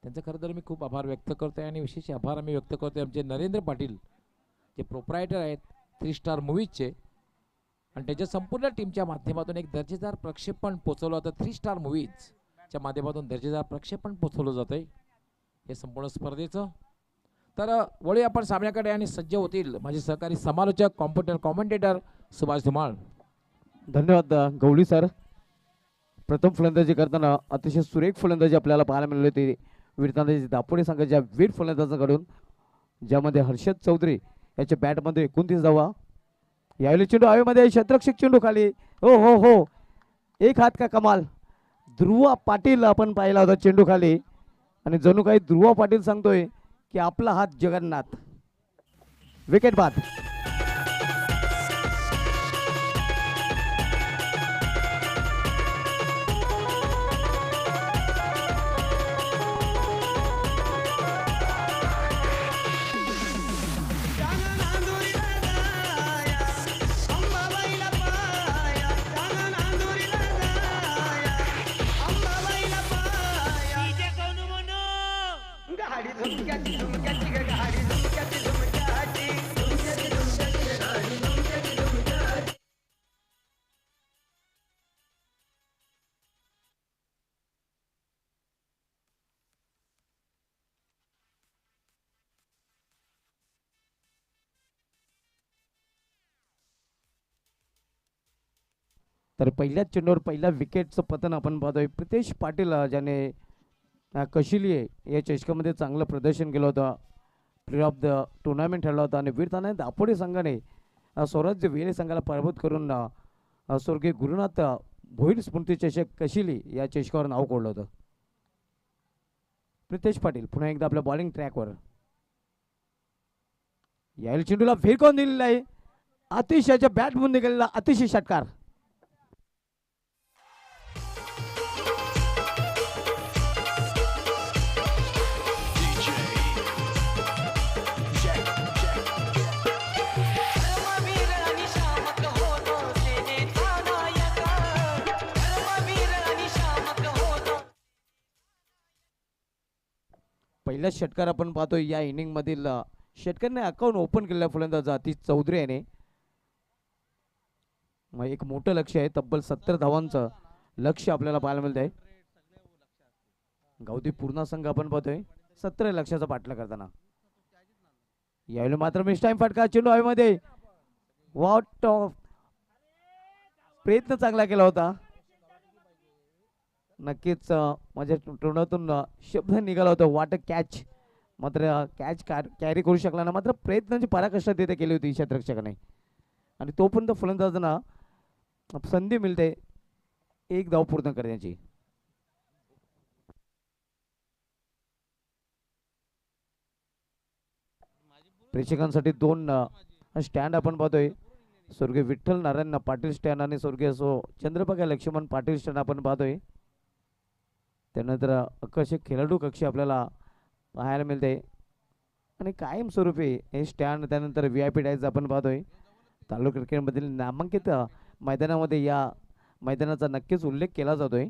त्यांचं खरं तर मी खूप आभार व्यक्त करतो आहे, आणि विशेष आभार आम्ही व्यक्त करतो आमचे नरेंद्र पाटील जे प्रोप्रायटर आहेत 3 स्टार मूव्हीजचे, आणि त्याच्या संपूर्ण टीमच्या माध्यमातून एक दर्जेदार प्रक्षेपण पोचवलं होतं. 3 स्टार मूव्हीजच्या माध्यमातून दर्जेदार प्रक्षेपण पोचवलं जातं आहे हे संपूर्ण स्पर्धेचं. तर वळी आपण सामन्याकडे, आणि सज्ज होतील माझे सहकारी समालोचक, कॉम्प्युटर कॉमेंटेटर सुभाष धुमाळ. धन्यवाद गवळी सर. प्रथम फलंदाजी करताना अतिशय सुरेख फलंदाजी आपल्याला पाहायला मिळाली होती वीरतांदाजी दापोडे संघाच्या वीर फलंदाजांकडून, ज्यामध्ये हर्षद चौधरी याच्या बॅटमध्ये 29 धावा. यावेळी चेंडू हवेमध्ये, क्षेत्ररक्षक चेंडू खाली. हो हो हो, एक हात का कमाल. ध्रुव पाटील आपण पाहिला होता चेंडू खाली, आणि जणू काही ध्रुव पाटील सांगतोय की आपला हात जगन्नाथ. विकेट बाद. तर पहिल्याच चेंडूवर पहिल्या विकेटचं पतन आपण पाहतोय. प्रितेश पाटील ज्याने कशिली या चषकामध्ये चांगलं प्रदर्शन केलं होतं, प्लेअर ऑफ द टुर्नामेंट ठरला होता आणि वीरताना दापोडे संघाने स्वराज्य वेळे संघाला पराभूत करून स्वर्गीय गुरुनाथ भोईर स्मृती चषक कशिली या चषकावर नाव कोरलं होतं. प्रितेश पाटील पुन्हा एकदा आपल्या बॉलिंग ट्रॅकवर. यावेळी चेंडूला फिरकवून दिलेला आहे. अतिशयच्या बॅटमधून निघालेला अतिशय षटकार. धर्मवीर आणि शामक होतो सेनेचा नायक धर्मवीर आणि शामक होतो. पहिला षटकार आपण पाहतोय या इनिंग मधील षटकाराने अकाउंट ओपन केलेल्या फलंदाज अतिश चौधरी याने. मग एक मोठं लक्ष आहे, तब्बल 70 धावांचं लक्ष आपल्याला पाहायला मिळत आहे. गावठी पूर्ण संघ आपण पाहतोय 17 लक्षाचा पाठला करताना. यावेळी मात्र मिस टाइम फटका, चेंडू हवेमध्ये. वॉट ऑफ प्रयत्न चांगला केला होता. नक्कीच माझ्या तोंडातून शब्द निघाला होता वाट कॅच, मात्र कॅच कॅरी करू शकला ना. मात्र प्रयत्नाची पराकाष्ठा तिथे केली होती क्षेत्ररक्षकाने आणि तोपर्यंत फलंदाजांना संधी मिळते एक धाव पूर्ण करण्याची. प्रेक्षकांसाठी 2 स्टँड आपण पाहतोय. स्वर्गीय विठ्ठल नारायण पाटील स्टँड आणि स्वर्गीय चंद्रप्रकाश लक्ष्मण पाटील स्टँड आपण पाहतोय. त्यानंतर आकर्षक खेळाडू कक्ष आपल्याला पाहायला मिळते आणि कायमस्वरूपी हे स्टँड, त्यानंतर VIP डायज आपण पाहतोय. तालुका क्रिकेटमधील नामांकित मैदानामध्ये या मैदानाचा नक्कीच उल्लेख केला जातोय.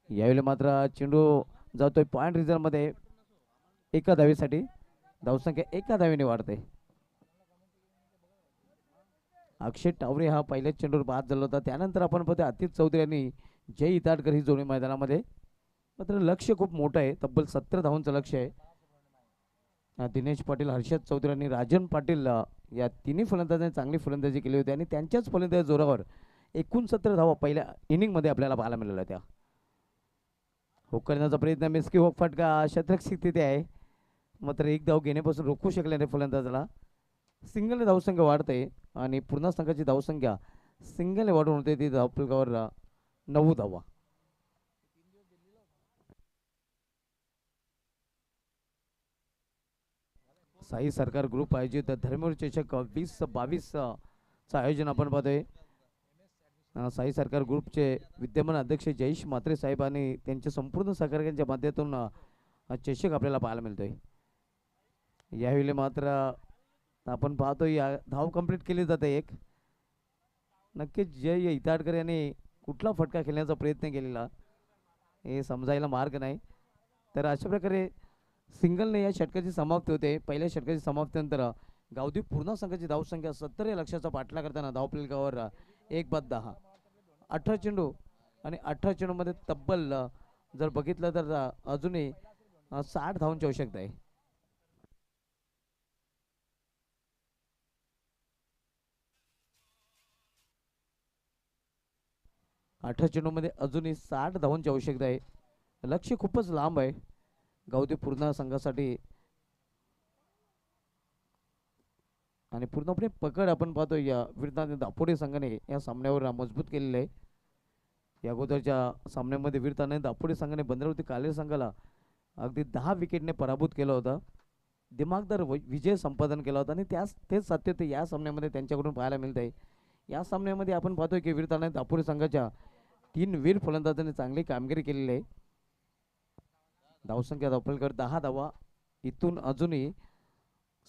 यावेळी मात्र चेंडू जातोय पॉइंट रिझर्वमध्ये. एका धावेसाठी धावसंख्या एका धावेने वाढते. अक्षय टावरे हा पहिल्याच चेंडूवर बाद झाला होता. त्यानंतर आपण पाहतो आतिश चौधरी यांनी जय इताडकर ही जोडी मैदानामध्ये. मात्र लक्ष खूप मोठं आहे, तब्बल 70 धावांचं लक्ष आहे. दिनेश पाटील, हर्षद चौधरी आणि राजन पाटील या तिन्ही फलंदाजांनी चांगली फलंदाजी केली होती आणि त्यांच्याच फलंदाजी जोरावर 69 धावा पहिल्या इनिंगमध्ये आपल्याला पाहायला मिळाल्या होत्या. हुक करण्याचा प्रयत्न, मिस्की हुक फटका, शतरक्षक तिथे आहे. मात्र एक धाव घेण्यापासून रोखू शकले नाही फलंदाजाला. सिंगलने धावसंख्या वाढते आणि पूर्ण संघाची धावसंख्या सिंगलने वाढून होते ती धावफलकावर 9 धावा. साई सरकार ग्रुप आयोजित धर्मवीर चषक 2022 चं आयोजन आपण पाहतोय. साई सरकार ग्रुपचे विद्यमान अध्यक्ष जयेश म्हात्रे साहेब आणि त्यांच्या संपूर्ण सहकार्यांच्या माध्यमातून हा चषक आपल्याला पाहायला मिळतोय. यावेळी मात्र आपण पाहतोय या धाव कंप्लीट केली जाते एक. नक्कीच जय इताडकर यांनी कुठला फटका खेळण्याचा प्रयत्न केलेला हे समजायला मार्ग नाही. तर अशा प्रकारे सिंगलने या षटकाची समाप्ती होते. पहिल्या षटकाची समाप्तीनंतर गावठी पूर्ण संघाची धावसंख्या 70 या लक्षाचा पाठला करताना धावफलकावर 1/10. 18 चेंडू आणि 18 चेंडूमध्ये तब्बल जर बघितलं तर अजूनही 60 धावांची आवश्यकता आहे. अठरा चेंडूमध्ये अजूनही 60 धावांची आवश्यकता आहे. लक्ष खूपच लांब आहे गावठी पूर्ण संघासाठी आणि पूर्णपणे पकड आपण पाहतो या वीरताने दापोडे संघाने या सामन्यावर मजबूत केलेलं आहे. या अगोदरच्या सामन्यामध्ये वीरताने दापोडे संघाने बंदरावती कालेर संघाला अगदी 10 विकेटने पराभूत केलं होतं. दिमागदार विजय संपादन केला होता आणि तेच सातत्य या सामन्यामध्ये त्यांच्याकडून पाहायला मिळत आहे. या सामन्यामध्ये आपण पाहतोय की वीरताने दापोडे संघाच्या 3 वीर फलंदाजांनी चांगली कामगिरी केलेली आहे. धावसंख्या धावफलकावर 10 धावा. इथून अजूनही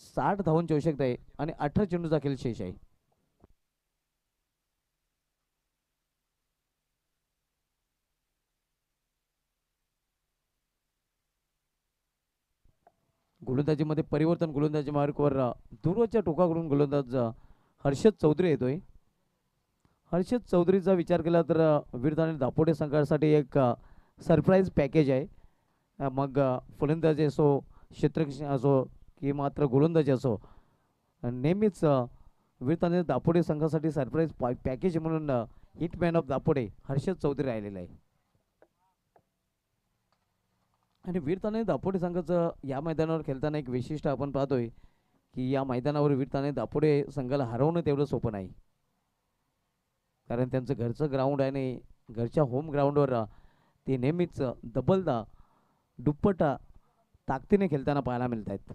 60 धावांची आवश्यकता आहे आणि 18 चेंडूचा खेळ शेष आहे. गोलंदाजीमध्ये परिवर्तन. गोलंदाजी मार्गावर दूरच्या टोकाकडून गोलंदाज हर्षद चौधरी येतोय. हर्षद चौधरीचा विचार केला तर वीरताने दापोडे संघासाठी एक सरप्राईज पॅकेज आहे. मग फलंदाजी असो, क्षेत्ररक्षण असो की मात्र गोलंदाजी असो, नेहमीच वीरताने दापोडे संघासाठी सरप्राईज पॅकेज म्हणून हिटमॅन ऑफ दापोडे हर्षद चौधरी राहिलेला आहे. आणि वीरताने दापोडे संघाचं या मैदानावर खेळताना एक विशिष्ट आपण पाहतोय की या मैदानावर वीरताने दापोडे संघाला हरवणं तेवढं सोपं नाही, कारण त्यांचं घरचं ग्राउंड आहे आणि घरच्या होम ग्राउंडवर ते नेहमीच दबलदा दुप्पटा ताकदीने खेळताना पाहायला मिळत आहेत.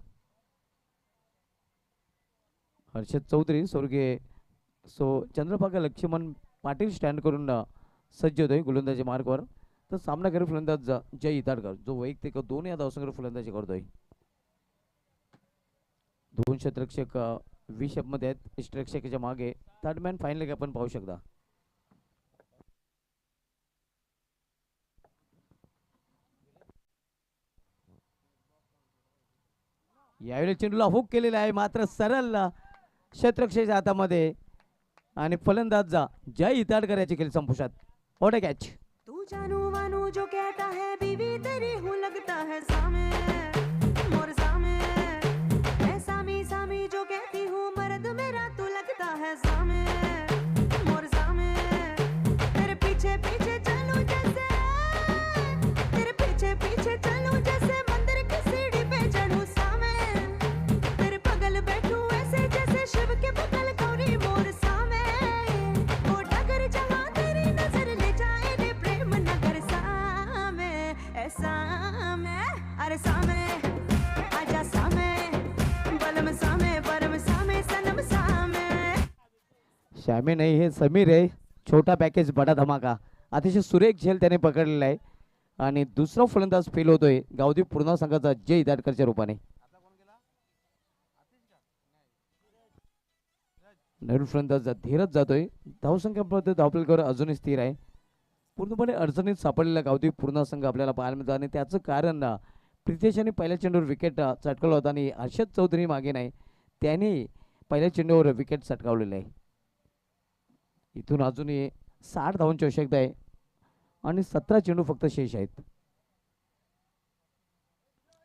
हर्षद चौधरी स्वर्गीय चंद्रभागा लक्ष्मण पाटील स्टँड करून सज्ज होतोय गोलंदाजी मार्कवर. तर सामनाकरी फलंदाज जय इताडकर जो वैयक्तिक 2 या धावसंख्येवर फलंदाजी करतोय. 2 क्षेत्ररक्षक मध्ये आहेत. इष्टरक्षकाच्या मागे थर्ड मॅन फायनल आपण पाहू शकता. यावेळी चेंडूला हुक केलेला आहे, मात्र सरळ क्षेत्ररक्षकाच्या हातामध्ये आणि फलंदाज जय इताडकर याची खेळ संपुष्टात. ओटे कॅच. तू जानू वानू जो कहता है बीवी तेरी हूँ लगता है सामे मोर सामे मैं सामी सामी जो कहती हूँ मर्द मेरा तू लगता है सामे मोर सामे तेरे पीछे पीछे चलूं जैसे तेरे पीछे पीछे चलूं जैसे मंदिर की सीढ़ी पे चढ़ूं सामे तेरे बगल बैठूं ऐसे जैसे शिव के बगल गौरी मोर सामे वो डगर जहाँ तेरी नजर ले जाए रे प्रेम नगर सामे ऐसा मैं अरे सामे आजा सामे बलम सामे परम सामे सनम सामे. श्यामी नाही हे समीर आहे. छोटा पॅकेज बडा धमाका. अतिशय सुरेख झेल त्याने पकडलेला आहे आणि दुसरा फलंदाज फेल होतोय गावदेवी पूर्णा संघाचा जय इताडकरच्या रूपाने. नवीन फलंदाज धीरज जातोय. धावसंख्या धावपलकर अजूनही स्थिर आहे. पूर्णपणे अडचणीत सापडलेला गावदेवी पूर्णा संघ आपल्याला पाहायला मिळतो आणि त्याचं कारण प्रितेश यांनी पहिल्या चेंडूवर विकेट चटकवला होता आणि हर्षद चौधरी मागे नाही, त्याने पहिल्या चेंडूवर विकेट चटकावलेलं आहे. इथून अजूनही 60 धावांची आवश्यकता आहे आणि 17 चेंडू फक्त शेष आहेत.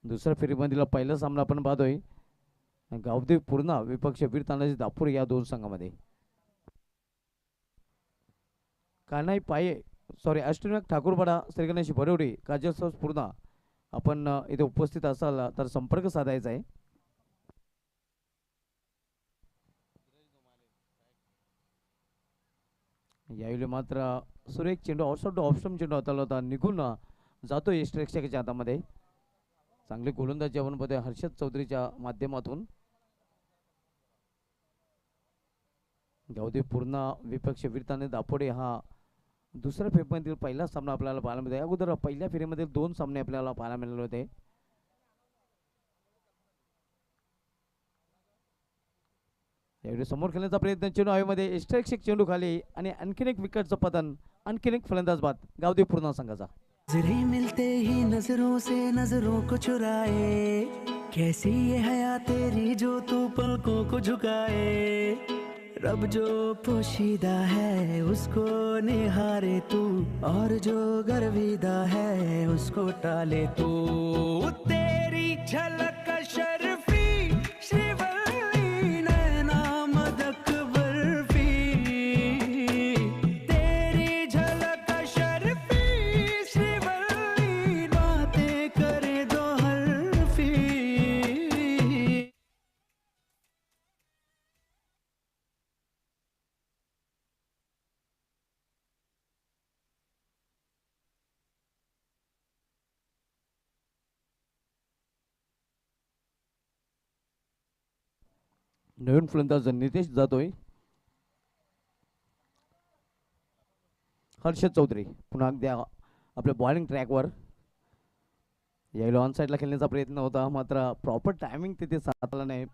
दुसऱ्या फेरीमधील पहिला सामना आपण पाहतोय गावदेवी पूर्णा विपक्ष वीर तानाजी दापूर या दोन संघामध्ये. कान्हाई पाये अष्टनाग ठाकूरपाडा श्रीगणेश भरवडी काजल पूर्णा आपण इथे उपस्थित असाल तर संपर्क साधायचा आहे. यावेळी मात्र सुरेख चेंडू आउटसाइड ऑप्शन चेंडू हाताळला होता, निघून जातो यष्टरक्षकाच्या हातामध्ये. चांगले गोलंदाजी आपण बघतोय हर्षद चौधरीच्या माध्यमातून. गावदेवी पूर्णा विपक्ष वीरताने दापोडे हा दुसऱ्या फेरीमधील पहिला सामना आपल्याला पाहायला मिळतो. अगोदर पहिल्या फेरीमध्ये 2 सामने आपल्याला पाहायला मिळाले होते. यावेळी समोर खेळण्याचा प्रयत्न चेंडू हवेमध्ये इष्टरक्षक चेंडू खाली आणि आणखीन एक विकेटचं पतन, आणखीन एक फलंदाज बाद गावदेवी पूर्णा संघाचा. नजरें मिलते ही नजरों से नजरों को चुराए, कैसी ये हया तेरी जो तू पलकों को झुकाए, रब जो पोशीदा है उसको निहारे तू और जो गर्विदा है उसको टाले तू. तेरी झलक शर्फी श्रीवल्ली नैना मदक बर्फी, तेरी झलक शर्फी श्रीवल्ली बातें करे दो हल्फी. नवीन फलंदाज नितेश जातोय. हर्षद चौधरी पुन्हा अगदी आपल्या बॉलिंग ट्रॅकवर. यावेळी ऑन साईडला खेळण्याचा प्रयत्न होता, मात्र प्रॉपर टायमिंग तिथे साधला नाही.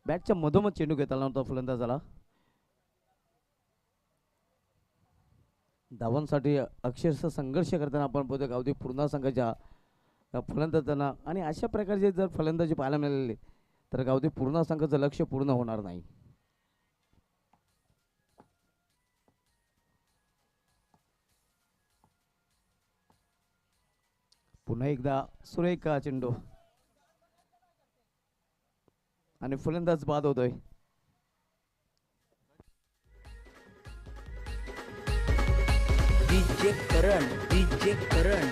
बॅटच्या मधोमध चेंडू घेता आला होता फलंदाजाला. धावांसाठी अक्षरशः संघर्ष करताना आपण बघतो गावदेवी पूर्णा संघाच्या फलंदाजांना. आणि अशा प्रकारचे जर फलंदाजी पाहायला मिळाले तर गावदेवी पूर्णा संघाचं लक्ष पूर्ण होणार नाही. पुन्हा एकदा सुरेख चेंडू आणि फलंदाज बाद होतोय. डीजे करण डीजे करण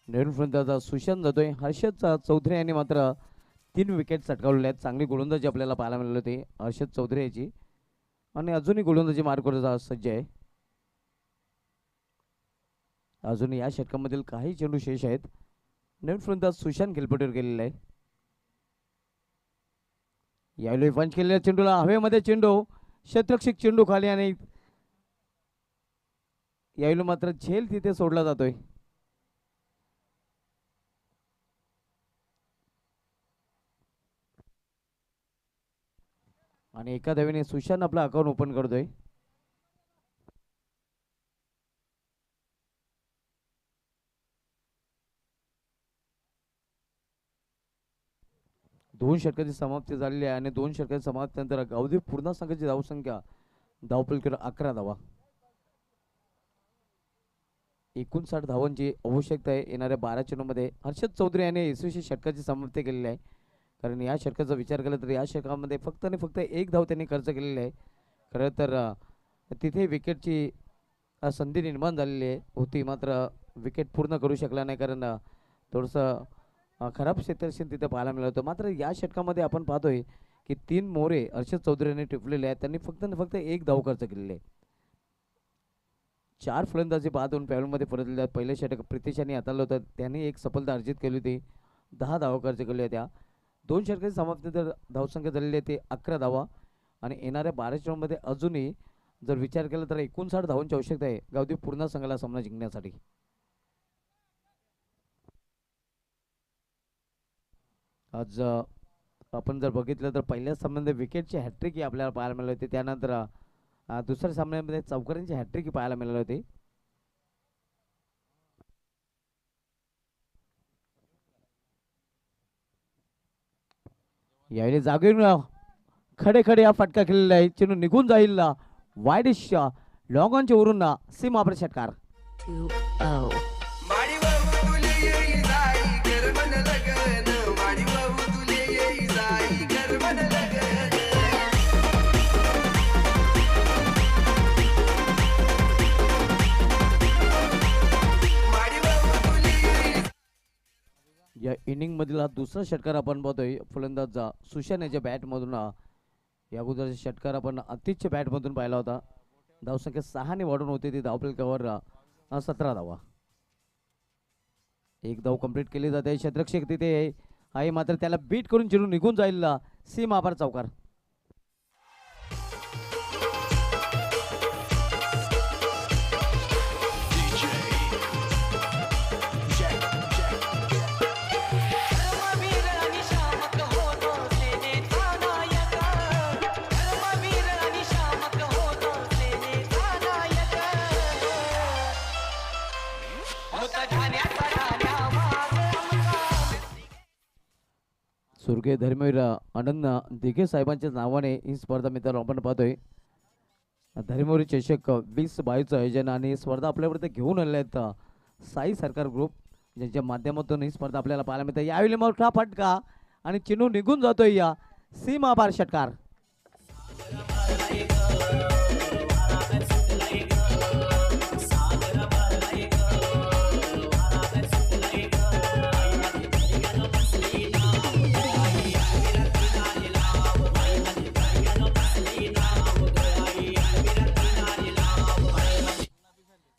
नवीन फलंदाजा सुशांत जातोय. हर्षद चौधरी यांनी मात्र 3 विकेट चटकावलेल्या आहेत. चांगली गोलंदाजी आपल्याला पाहायला मिळाली होती हर्षद चौधरी याची आणि अजूनही गोलंदाजी मार्कवर सज्ज आहे. अजून या षटकामधील काही चेंडू शेष आहेत. नवीन फलंदाज सुशांत खेळपट्टीवर गेलेला आहे. यावेळी पंच केलेल्या चेंडूला हवेमध्ये चेंडू क्षेत्ररक्षक चेंडू खाली आणि यावेळी मात्र झेल तिथे सोडला जातोय. आणि एका धावेने सुशांत आपला अकाउंट ओपन करतोय. दोन षटकाची समाप्ती झालेली आहे आणि 2 षटकाची समाप्तीनंतर गावदेवी पूर्ण संघाची धावसंख्या धावपलकीवर 11 धावा. 59 धावांची आवश्यकता आहे येणाऱ्या 12 चेंडूमध्ये. हर्षद चौधरी याने 21 षटकाची समाप्ती केलेली आहे. कारण या षटकाचा विचार केला तर या षटकामध्ये फक्त आणि फक्त 1 धाव त्यांनी खर्च केलेली आहे. खरं तर तिथे विकेटची संधी निर्माण झालेली होती मात्र विकेट पूर्ण करू शकला नाही कारण थोडंसं खराब क्षेत्ररक्षण तिथे पाहायला मिळालं होतं. मात्र या षटकामध्ये आपण पाहतोय की 3 मोरे हर्षद चौधरी यांनी टिपलेले आहेत. त्यांनी फक्त आणि फक्त 1 धाव खर्च केलेले आहे. 4 फलंदाजी बाद होऊन पॅव्हलमध्ये परतलेले आहेत. पहिलं षटक प्रितेश यांनी हाताळलं होतं. त्यांनी 1 सफलता अर्जित केली होती. 10 धावा खर्च केल्या होत्या. 2 षटकाची समाप्ती तर धावसंख्या झालेली आहे ते 11 धावा आणि येणाऱ्या 12 चेंडूमध्ये अजूनही जर विचार केला तर 59 धावांची आवश्यकता आहे गावदेवी पूर्ण संघाला सामना जिंकण्यासाठी. आज आपण जर बघितलं तर पहिल्या सामन्यामध्ये विकेटची हॅट्रिक ही आपल्याला पाहायला मिळाली होती. त्यानंतर दुसऱ्या सामन्यामध्ये चौकारांची हॅट्रिक ही पाहायला मिळाली होती. यावेळी जागेवर खडे खडे हा फटका केलेला आहे. चेंडू निघून जाईल वाईडिश लॉंग ऑनच्या वरून सीमापर षटकार. या इनिंग मधील हा दुसरा षटकार आपण पाहतोय फलंदाज सुशांत याच्या बॅटमधून. या अगोदरचा षटकार आपण अतिशय बॅटमधून पाहिला होता. धावसंख्या 6 ने वाढून होती ती धावफलकावर 17 धावा. 1 धाव कंप्लीट केली जाते. क्षेत्ररक्षक तिथे आहे मात्र त्याला बीट करून चेंडू निघून जाईल सीमा आभार चौकार. स्वर्गीय धर्मवीर आनंद दिघे साहेबांच्या नावाने ही स्पर्धा मित्रांनो आपण पाहतोय. धर्मवीर चषक 2022 आयोजन आणि स्पर्धा आपल्यापर्यंत घेऊन आलेल्या आहेत साई सरकार ग्रुप ज्यांच्या माध्यमातून ही स्पर्धा आपल्याला पाहायला मिळते. यावेळी मोठा फटका आणि चेंडू निघून जातोय या सीमा पार षटकार.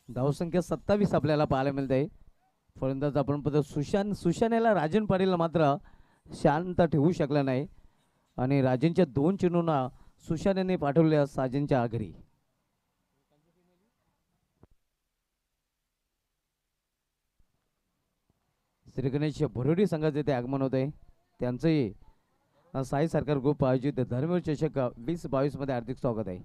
धावसंख्या 27 आपल्याला पाहायला मिळते. फलंदाज आपण पद सुशांत याला राजन पाटील मात्र शांत ठेवू शकला नाही आणि राजनच्या 2 चेंडूंना सुशांत यांनी पाठवल्या साजनच्या घरी. श्री गणेश भरोडी संघाचे ते आगमन होते. त्यांचंही साई सरकार ग्रुप आयोजित धर्मवीर चषक 2022 मध्ये हार्दिक स्वागत आहे.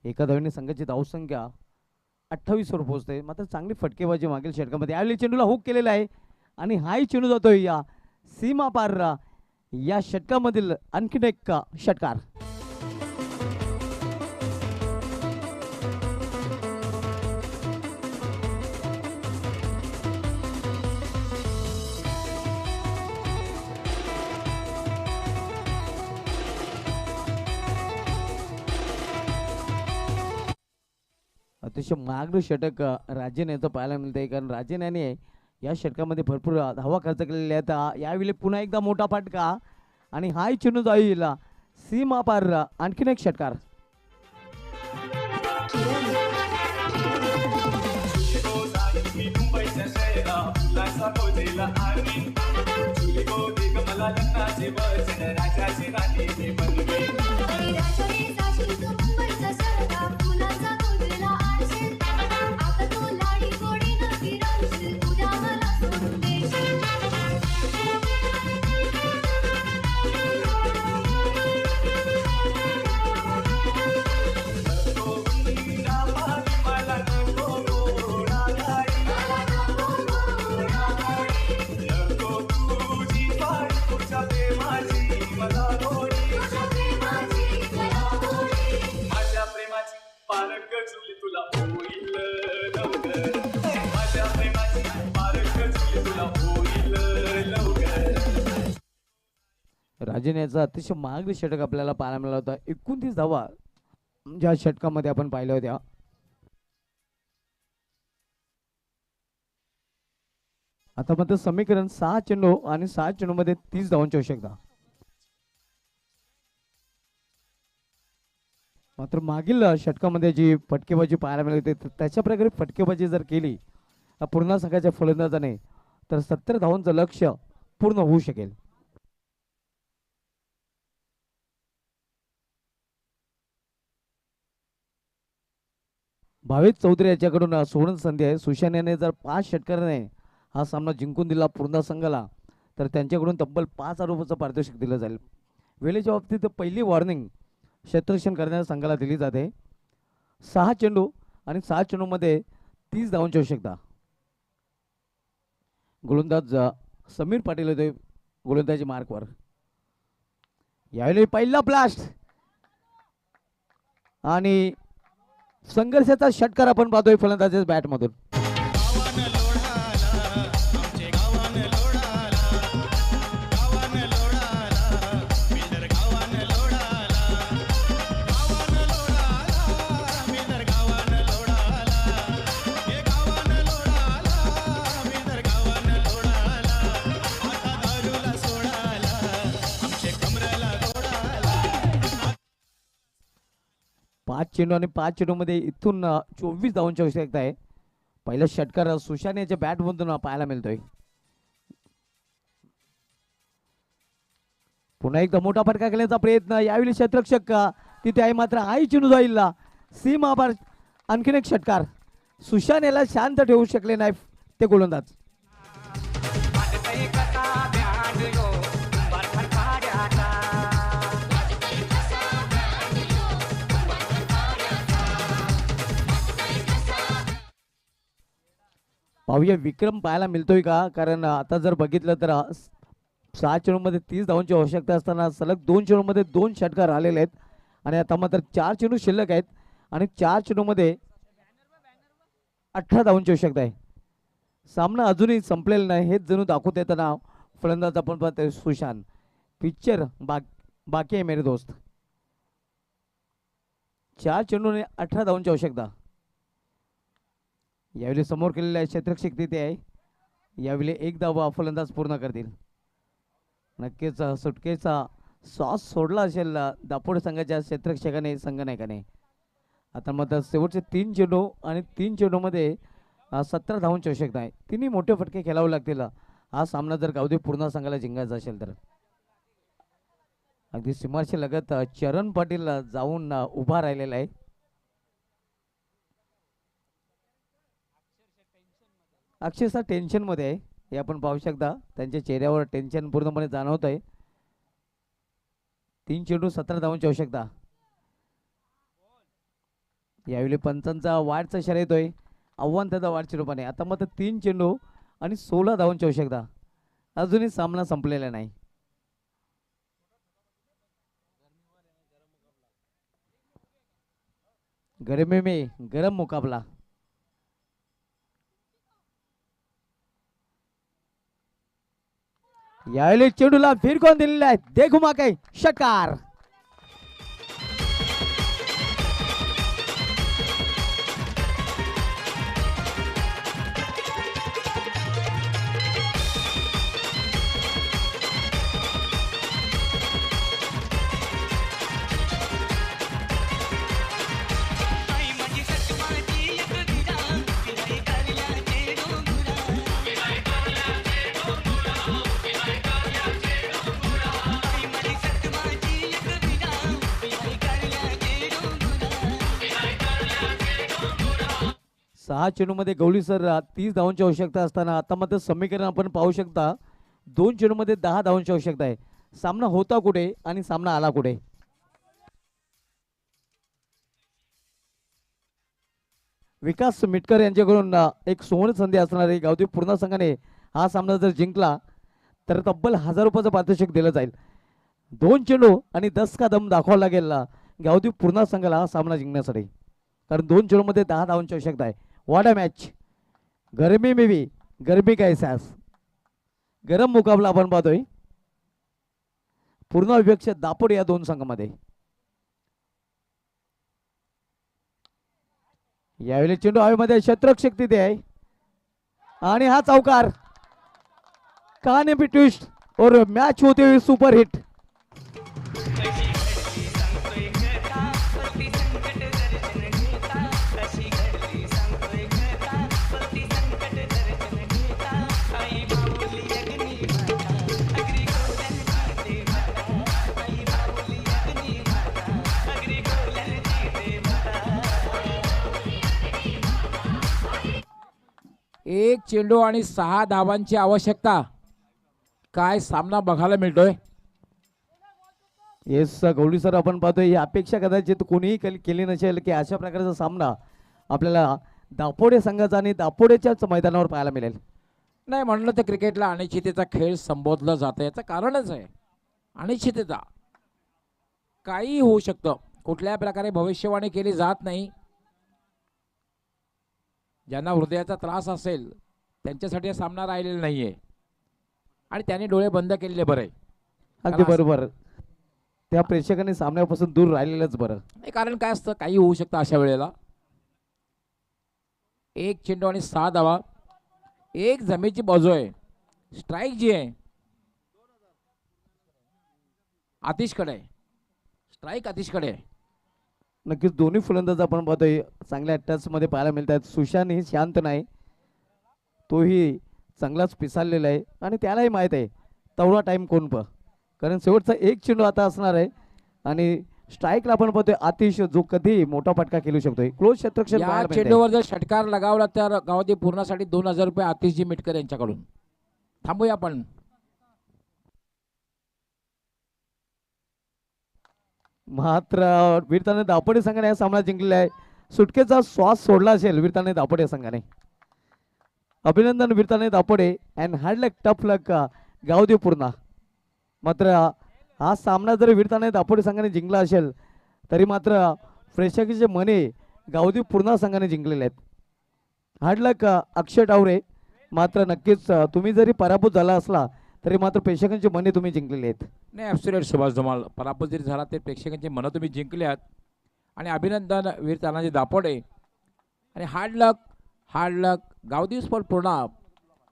एका धावेने संघाची धावसंख्या 28 वर पोहोचते. मात्र चांगली फटकेबाजी मागील षटकामध्ये. यावेळी चेंडूला हुक केलेला आहे आणि हाही चेंडू जातोय या सीमा पार या षटकामधील आणखीन एक षटकार. अतिशय मागणं षटक राजन याचं पाहायला मिळतंय, कारण राजन याने या षटकामध्ये भरपूर धावा खर्च केलेल्या आहेत. यावेळी पुन्हा एकदा मोठा फटका आणि हाय चेंडू जाईल सीमा पार आणखीन एक षटकार. राजन याचा अतिशय महाग षटक आपल्याला पाहायला मिळाला होता. 29 धावा ज्या षटकामध्ये आपण पाहिल्या होत्या. आता मात्र समीकरण 6 चेंडू आणि 6 चेंडू मध्ये 30 धावांची आवश्यकता. मात्र मागील षटकामध्ये जी फटकेबाजी पाहायला मिळते त्याच्या प्रकारे फटकेबाजी जर केली पूर्ण संघाच्या फलंदाजाने तर 70 धावांचं लक्ष्य पूर्ण होऊ शकेल. भावेश चौधरी याच्याकडून सुवर्ण संधी आहे. सुशान याने जर 5 षटकाराने हा सामना जिंकून दिला पूर्ण संघाला तर त्यांच्याकडून तब्बल 5,000 रुपयाचं पारितोषिक दिलं जाईल. वेळेच्या बाबतीत पहिली वॉर्निंग क्षेत्ररक्षण करण्यास संघाला दिली जाते. 6 चेंडू आणि 6 चेंडूमध्ये 30 धावांची आवश्यकता. गोलंदाज समीर पाटील होते गोलंदाजी मार्कवर. यावेळी पहिला ब्लास्ट आणि संघर्षाचा षटकार आपण पाहतोय फलंदाजाच्या बॅटमधून. पाच चेंडू आणि 5 चेंडू मध्ये इथून 24 धावांची आवश्यकता आहे. पहिला षटकार सुशान याच्या बॅट मधून पाहायला मिळतोय. पुन्हा एकदा मोठा फटका केल्याचा प्रयत्न. यावेळी क्षेत्ररक्षक तिथे आहे मात्र हाही चेंडू जाईल सीमा पार आणखीन एक षटकार. सुशान याला शांत ठेवू शकले नाही ते गोलंदाज. पाहूया विक्रम पाहायला मिळतोय का, कारण आता जर बघितलं तर 6 चेंडूमध्ये 30 धावांची आवश्यकता असताना सलग 2 चेंडूमध्ये 2 षटकार आलेले आहेत आणि आता मात्र 4 चेंडू शिल्लक आहेत आणि 4 चेंडूमध्ये 18 धावांची आवश्यकता आहे. सामना अजूनही संपलेला नाही हेच जणू दाखवत येताना फलंदाज आपण पाहतोय सुशान. पिक्चर बाकी आहे मेरे दोस्त. 4 चेंडूने 18 धावांची आवश्यकता. यावेळी समोर केलेल्या क्षेत्ररक्षक तिथे आहे. यावेळी एक धावा फलंदाज पूर्ण करतील. नक्कीच सुटकेचा श्वास सोडला असेल दापोड संघाच्या क्षेत्ररक्षकाने संघनायकाने. आता मात्र शेवटचे 3 चेंडू आणि 3 चेंडूमध्ये 17 धावांची आवश्यकता आहे. तिन्ही मोठे फटके खेळावे लागतील हा सामना जर गावदे पूर्ण संघाला जिंकायचा असेल तर. अगदी सीमाशी लगत चरण पाटील जाऊन उभा राहिलेला आहे. अक्षरशः टेन्शन मध्ये आहे हे आपण पाहू शकता. त्यांच्या चेहऱ्यावर टेन्शन पूर्णपणे जाणवत आहे. 3 चेंडू 17 धावांची आवश्यकता. यावेळी पंचांचा वाढचा इशारा येतोय. आव्हान त्याचा वाढच्या रूपाने. आता मात्र 3 चेंडू आणि 16 धावांची आवश्यकता. अजूनही सामना संपलेला नाही. गरमी में गरम मुकाबला. यावेळी चेंडूला फिरकून दिलेला आहे. दे घुमा काही षटकार. सहा चेंडूमध्ये गवळी सर 30 धावांची आवश्यकता असताना आता मात्र समीकरण आपण पाहू शकता. 2 चेंडूमध्ये 10 धावांची आवश्यकता आहे. सामना होता कुठे आणि सामना आला कुठे. विकास मिटकर यांच्याकडून एक सुवर्ण संधी असणार आहे. गावठी पूर्ण संघाने हा सामना जर जिंकला तर तब्बल 1000 रुपयाचं पारितोषिक दिलं जाईल. 2 चेंडू आणि 10 का दम दाखवावा लागेल गावठी पूर्ण संघाला हा सामना जिंकण्यासाठी. कारण 2 चेंडूमध्ये 10 धावांची आवश्यकता आहे. What a match. गर्मी में भी गर्मी का एहसास. गरम मुकाबला आपण पाहतोय. पूर्ण विपक्ष दापोड या 2 संघामध्ये. यावेळी चेंडू हवेमध्ये शतरक्षक तिथे आहे आणि हा चौकार. कहानी भी ट्विस्ट और मैच होते हुए सुपर हिट. एक चेंडू आणि 6 धावांची आवश्यकता. काय सामना बघायला मिळतोय. येस गवळी सर आपण पाहतोय ही अपेक्षा कदाचित कोणीही केली नसेल की अशा प्रकारचा सामना आपल्याला दापोडे संघाचा आणि दापोडेच्याच मैदानावर पाहायला मिळेल. नाही म्हणलं तर क्रिकेटला अनिश्चिततेचा खेळ संबोधलं जातं. याचं कारणच आहे अनिश्चितता. काही होऊ शकतं. कुठल्या प्रकारे भविष्यवाणी केली जात नाही. ज्यांना हृदयाचा त्रास असेल त्यांच्यासाठी हा सामना राहिलेला नाहीये आणि त्याने डोळे बंद केलेले बरे. अगदी बरोबर. त्या प्रेक्षकांनी सामन्यापासून दूर राहिलेलंच बरं. कारण काय असतं काही होऊ शकतं अशा वेळेला. 1 चेंडू आणि 6 धावा. एक जमेची बाजू आहे. स्ट्राईक जी आहे आतिशकडे आहे. स्ट्राईक आतिशकडे आहे. नक्कीच दोन्ही फलंदाज आपण पाहतोय चांगल्या टच मध्ये पाहायला मिळत आहेत. सुशांत ही शांत नाही. तोही चांगलाच पिसाळलेला आहे आणि त्यालाही माहीत आहे तेवढा टाइम कोण कारण शेवटचा 1 चेंडू आता असणार आहे आणि स्ट्राईकला आपण पाहतोय आतिश जो कधी मोठा फटका खेळू शकतोय. क्लोज क्षेत्ररक्षण या चेंडूवर जर षटकार लगावला तर गावाती पूर्णासाठी 2000 रुपये आतिशजी मिटकर यांच्याकडून. थांबूया आपण. मात्र वीरताने दापोडे संघाने हा सामना जिंकलेला आहे. सुटकेचा श्वास सोडला असेल वीरताने दापोडे संघाने. अभिनंदन वीरताने Dapode and hard luck tough लक गावदेव पूर्णा. मात्र हा सामना जर वीरताने दापोडे संघाने जिंकला असेल तरी मात्र प्रेक्षकांचे मने गावदेव पूर्णा संघाने जिंकलेले आहेत. हार्ड लक अक्षय डावरे. मात्र नक्कीच तुम्ही जरी पराभूत झाला असला तरी मात्र प्रेक्षकांचे मने तुम्ही जिंकलेले आहेत. नाही ॲब्सोल्यूट सुभाष धुमाल. पराभूत जरी झाला ते प्रेक्षकांची मनं तुम्ही जिंकली आहात आणि अभिनंदन वीर तानाजी दापोडे आणि हार्ड लक गावदेव स्पोर्ट पूर्णा.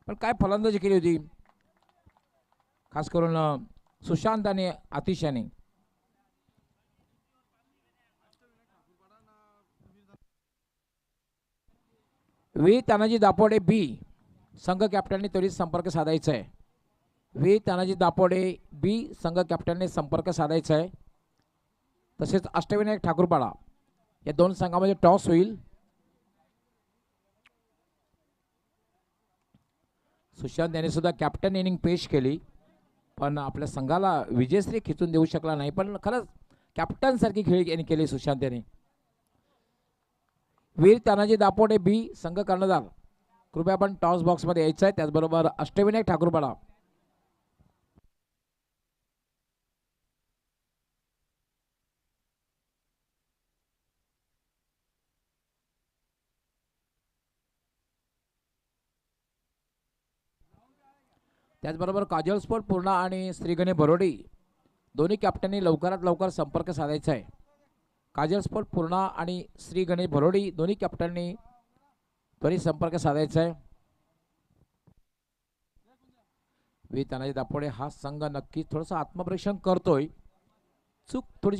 पण काय फलंदाजी केली होती खास करून सुशांत आणि आतिश यांनी. वीर तानाजी दापोडे बी संघ कॅप्टनने त्वरित संपर्क साधायचा आहे. वीर तानाजी दापोडे बी संघ कॅप्टनने संपर्क साधायचा आहे. तसेच अष्टविनायक ठाकूरपाडा या 2 संघामध्ये टॉस होईल. सुशांत यांनी सुद्धा कॅप्टन इनिंग पेश केली पण आपल्या संघाला विजयश्री खिचून देऊ शकला नाही. पण खरंच कॅप्टन सारखी खेळी यांनी केली सुशांत यांनी. वीर तानाजी दापोडे बी संघ कर्णधार, कृपया आपण टॉस बॉक्समध्ये यायचं आहे. त्याचबरोबर अष्टविनायक ठाकूरपाडा त्याचबरोबर काजल स्पोर्ट पूर्णा आणि श्रीगणे बरोडी दोन्ही कॅप्टननी लवकरात लवकर संपर्क साधायचा आहे. काजल स्पोर्ट पूर्णा आणि श्री गणेश भरोडी दोन्ही कॅप्टननी त्वरित संपर्क साधायचा आहे. वी तानाजी दापोडे हा संघ नक्कीच थोडंसं आत्मपरीक्षण करतोय. चूक थोडीशी